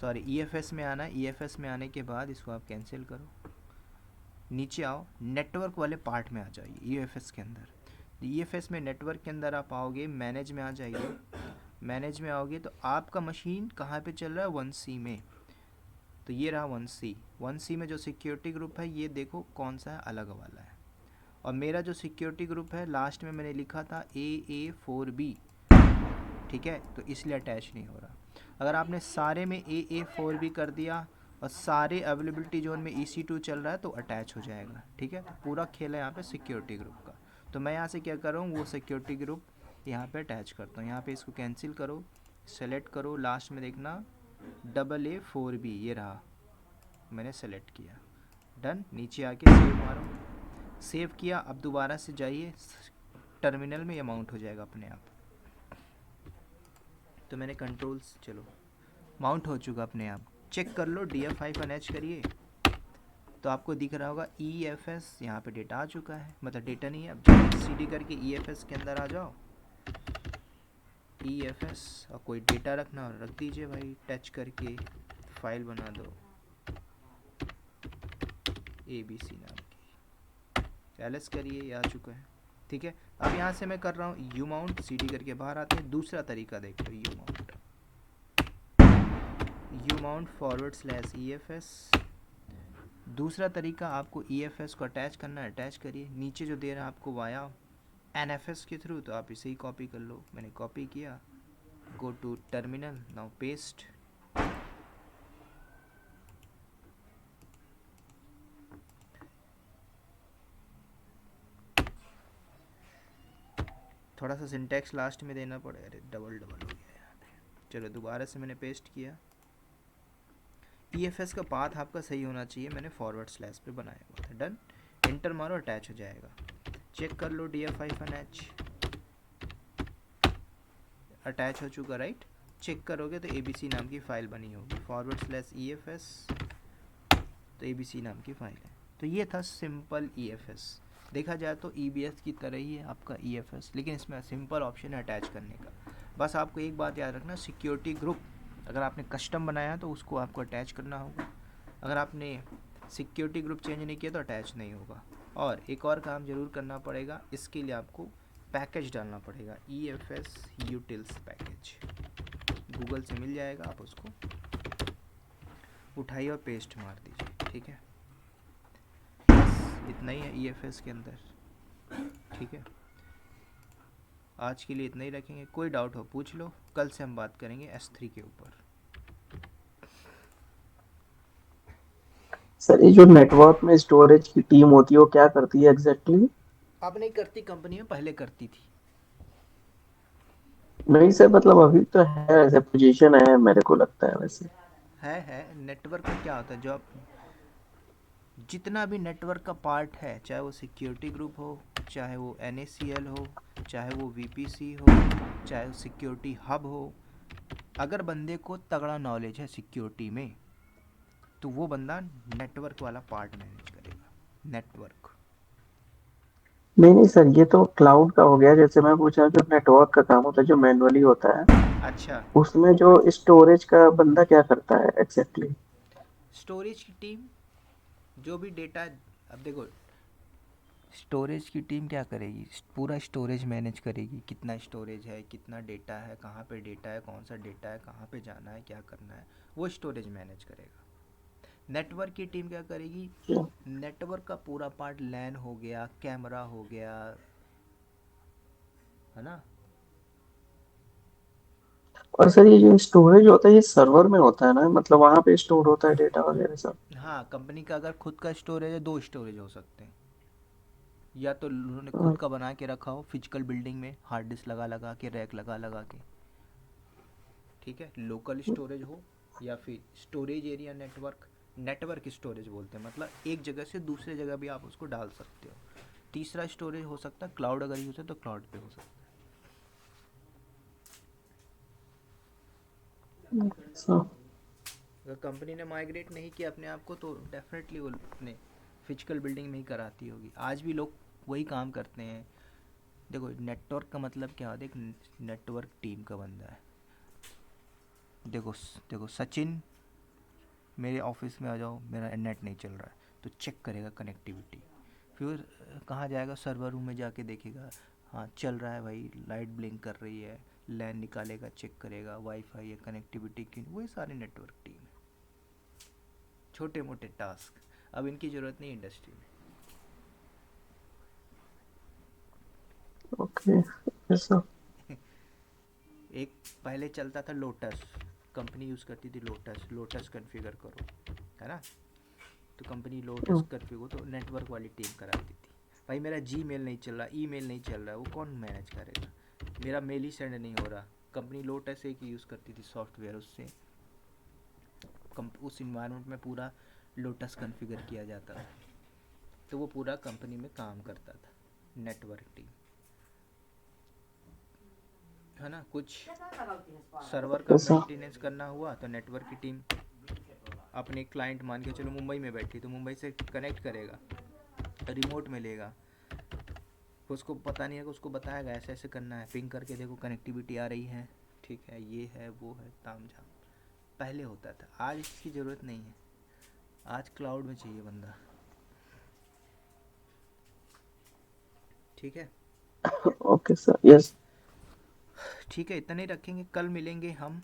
सॉरी EFS में आना है। EFS में आने के बाद इसको आप कैंसिल करो, नीचे आओ, नेटवर्क वाले पार्ट में आ जाइए EFS के अंदर। EFS में नेटवर्क के अंदर आप आओगे, मैनेज में आ जाइए। मैनेज में आओगे तो आपका मशीन कहाँ पे चल रहा है, 1C में। तो ये रहा 1C। 1C में जो सिक्योरिटी ग्रुप है ये देखो कौन सा है, अलग वाला है। और मेरा जो सिक्योरिटी ग्रुप है लास्ट में मैंने लिखा था AA4B, ठीक है। तो इसलिए अटैच नहीं हो रहा। अगर आपने सारे में AA4B कर दिया और सारे अवेलेबिलिटी जोन में EC2 चल रहा है तो अटैच हो जाएगा, ठीक है। तो पूरा खेल है यहाँ पे सिक्योरिटी ग्रुप का। तो मैं यहाँ से क्या कर रहा हूँ, वो सिक्योरिटी ग्रुप यहाँ पे अटैच करता हूँ। यहाँ पे इसको कैंसिल करो, सेलेक्ट करो, लास्ट में देखना AA4B, ये रहा, मैंने सेलेक्ट किया, डन। नीचे आके सेव मारो, सेव किया। अब दोबारा से जाइए टर्मिनल में, ये माउंट हो जाएगा अपने आप। तो मैंने कंट्रोल्स, चलो माउंट हो चुका अपने आप, चेक कर लो, DF5 अनैच करिए, तो आपको दिख रहा होगा ई एफ एस, यहाँ पे डेटा आ चुका है, मतलब डेटा नहीं है। अब सी डी करके ई एफ एस के अंदर आ जाओ, ई एफ एस, और कोई डेटा रखना और रख दीजिए भाई, टच करके फाइल बना दो ए बी सी नाम की, एल एस करिए, ये आ चुका है। ठीक है, अब यहाँ से मैं कर रहा हूँ यू माउंट, सी डी करके बाहर आते हैं। दूसरा तरीका देख लो, umount forward slash E F S. दूसरा तरीका, आपको ई एफ एस को अटैच करना है, अटैच करिए। नीचे जो दे रहा है आपको वाया एन एफ एस के थ्रू, तो आप इसे ही कॉपी कर लो। मैंने कॉपी किया, go to terminal, now paste. थोड़ा सा सिंटैक्स लास्ट में देना पड़े, अरे डबल डबल हो गया यहाँ पे। चलो दोबारा से मैंने पेस्ट किया। ई एफ एस का पाथ आपका सही होना चाहिए, मैंने फॉरवर्ड स्लैश पे बनाया हुआ था। डन, एंटर मारो, अटैच हो जाएगा। चेक कर लो, D F hyphen H attach हो चुका, राइट। चेक करोगे तो ए बी सी नाम की फ़ाइल बनी होगी, forward slash E F S, तो ए बी सी नाम की फ़ाइल है। तो ये था सिंपल ई एफ एस। देखा जाए तो ई बी एस की तरह ही है आपका ई एफ एस, लेकिन इसमें सिंपल ऑप्शन है अटैच करने का। बस आपको एक बात याद रखना, सिक्योरिटी ग्रुप अगर आपने कस्टम बनाया तो उसको आपको अटैच करना होगा। अगर आपने सिक्योरिटी ग्रुप चेंज नहीं किया तो अटैच नहीं होगा। और एक और काम ज़रूर करना पड़ेगा, इसके लिए आपको पैकेज डालना पड़ेगा, ई F S utils package, Google से मिल जाएगा, आप उसको उठाइए और पेस्ट मार दीजिए। ठीक है, बस इतना ही है ई एफ एस के अंदर। ठीक है, आज के लिए इतना ही रखेंगे। कोई डाउट हो पूछ लो, कल से हम बात करेंगे S3 के ऊपर। सर ये जो नेटवर्क में स्टोरेज की टीम होती है वो क्या करती है एग्जैक्टली? अब नहीं करती कंपनी में, पहले करती थी। नहीं सर, मतलब अभी तो है ऐसे पोजीशन है मेरे को लगता है वैसे। है नेटवर्क में क्या होता है, जो आप जितना भी नेटवर्क का पार्ट है, चाहे वो सिक्योरिटी ग्रुप हो, चाहे वो NACL हो, चाहे वो VPC हो, चाहे वो सिक्योरिटी हब हो, अगर बंदे को तगड़ा नॉलेज है सिक्योरिटी में, तो वो बंदा नेटवर्क वाला पार्ट मैनेज करेगा। नेटवर्क, नहीं नहीं सर, ये तो क्लाउड का हो गया। जैसे मैं पूछ रहा हूँ जो नेटवर्क का काम होता है जो मैनुअली होता है, अच्छा। उसमें जो स्टोरेज का बंदा क्या करता है एग्जैक्टली? स्टोरेज की टीम जो भी डेटा, अब देखो स्टोरेज की टीम क्या करेगी, पूरा स्टोरेज मैनेज करेगी, कितना स्टोरेज है, कितना डेटा है, कहाँ पे डेटा है, कौन सा डेटा है, कहाँ पे जाना है, क्या करना है, वो स्टोरेज मैनेज करेगा। नेटवर्क की टीम क्या करेगी, नेटवर्क का पूरा पार्ट, लैन हो गया, कैमरा हो गया, है ना। और सर ये जो स्टोरेज होता है ये सर्वर में होता है ना, मतलब वहां पे स्टोर होता है डेटा वगैरह सब? हाँ, कंपनी का अगर खुद का स्टोरेज है, दो स्टोरेज हो सकते हैं। या तो उन्होंने खुद हाँ, का बना के रखा हो फिजिकल बिल्डिंग में, हार्ड डिस्क लगा लगा के, रैक लगा लगा के। ठीक है, लोकल स्टोरेज हो, या फिर storage area network, network storage बोलते हैं, मतलब एक जगह से दूसरे जगह भी आप उसको डाल सकते हो। तीसरा स्टोरेज हो सकता है क्लाउड, अगर यूज़ है तो क्लाउड पे हो सकता अच्छा। है। अगर कंपनी ने माइग्रेट नहीं किया अपने आप को, तो डेफिनेटली वो अपने फिजिकल बिल्डिंग में ही कराती होगी। आज भी लोग वही काम करते हैं। देखो नेटवर्क का मतलब क्या होता है, एक नेटवर्क टीम का बंदा है। देखो देखो सचिन मेरे ऑफिस में आ जाओ, मेरा नेट नहीं चल रहा है, तो चेक करेगा कनेक्टिविटी। फिर कहाँ जाएगा, सर्वर रूम में जाके देखेगा, हाँ चल रहा है भाई, लाइट ब्लिंक कर रही है, लैन निकालेगा, चेक करेगा वाईफाई है, कनेक्टिविटी की, वही सारे नेटवर्क टीम है। छोटे मोटे टास्क, अब इनकी ज़रूरत नहीं इंडस्ट्री में। ओके, ऐसा। एक पहले चलता था लोटस, कंपनी यूज़ करती थी लोटस, लोटस कन्फिगर करो, है ना। तो कंपनी लोटस कन्फिगर हो तो नेटवर्क वाली टीम कराती थी। भाई मेरा जी मेल नहीं चल रहा, ईमेल नहीं चल रहा, वो कौन मैनेज करेगा, मेरा मेल ही सेंड नहीं हो रहा, कंपनी लोटस एक यूज़ करती थी सॉफ्टवेयर, उससे उस इन्वायरमेंट में पूरा लोटस कन्फिगर किया जाता था, तो वो पूरा कंपनी में काम करता था नेटवर्क टीम, है ना। कुछ सर्वर का ऐसा। मेंटेनेंस करना हुआ तो नेटवर्क की टीम अपने क्लाइंट मान के चलो मुंबई में बैठी, तो मुंबई से कनेक्ट करेगा, रिमोट में लेगा, उसको पता नहीं है कि उसको बताएगा ऐसे ऐसे करना है, पिंग करके देखो कनेक्टिविटी आ रही है, ठीक है, ये है वो है, ताम झाम। पहले होता था, आज इसकी ज़रूरत नहीं है, आज क्लाउड में चाहिए बंदा। ठीक है, ओके सर, यस। ठीक है, इतना ही रखेंगे, कल मिलेंगे हम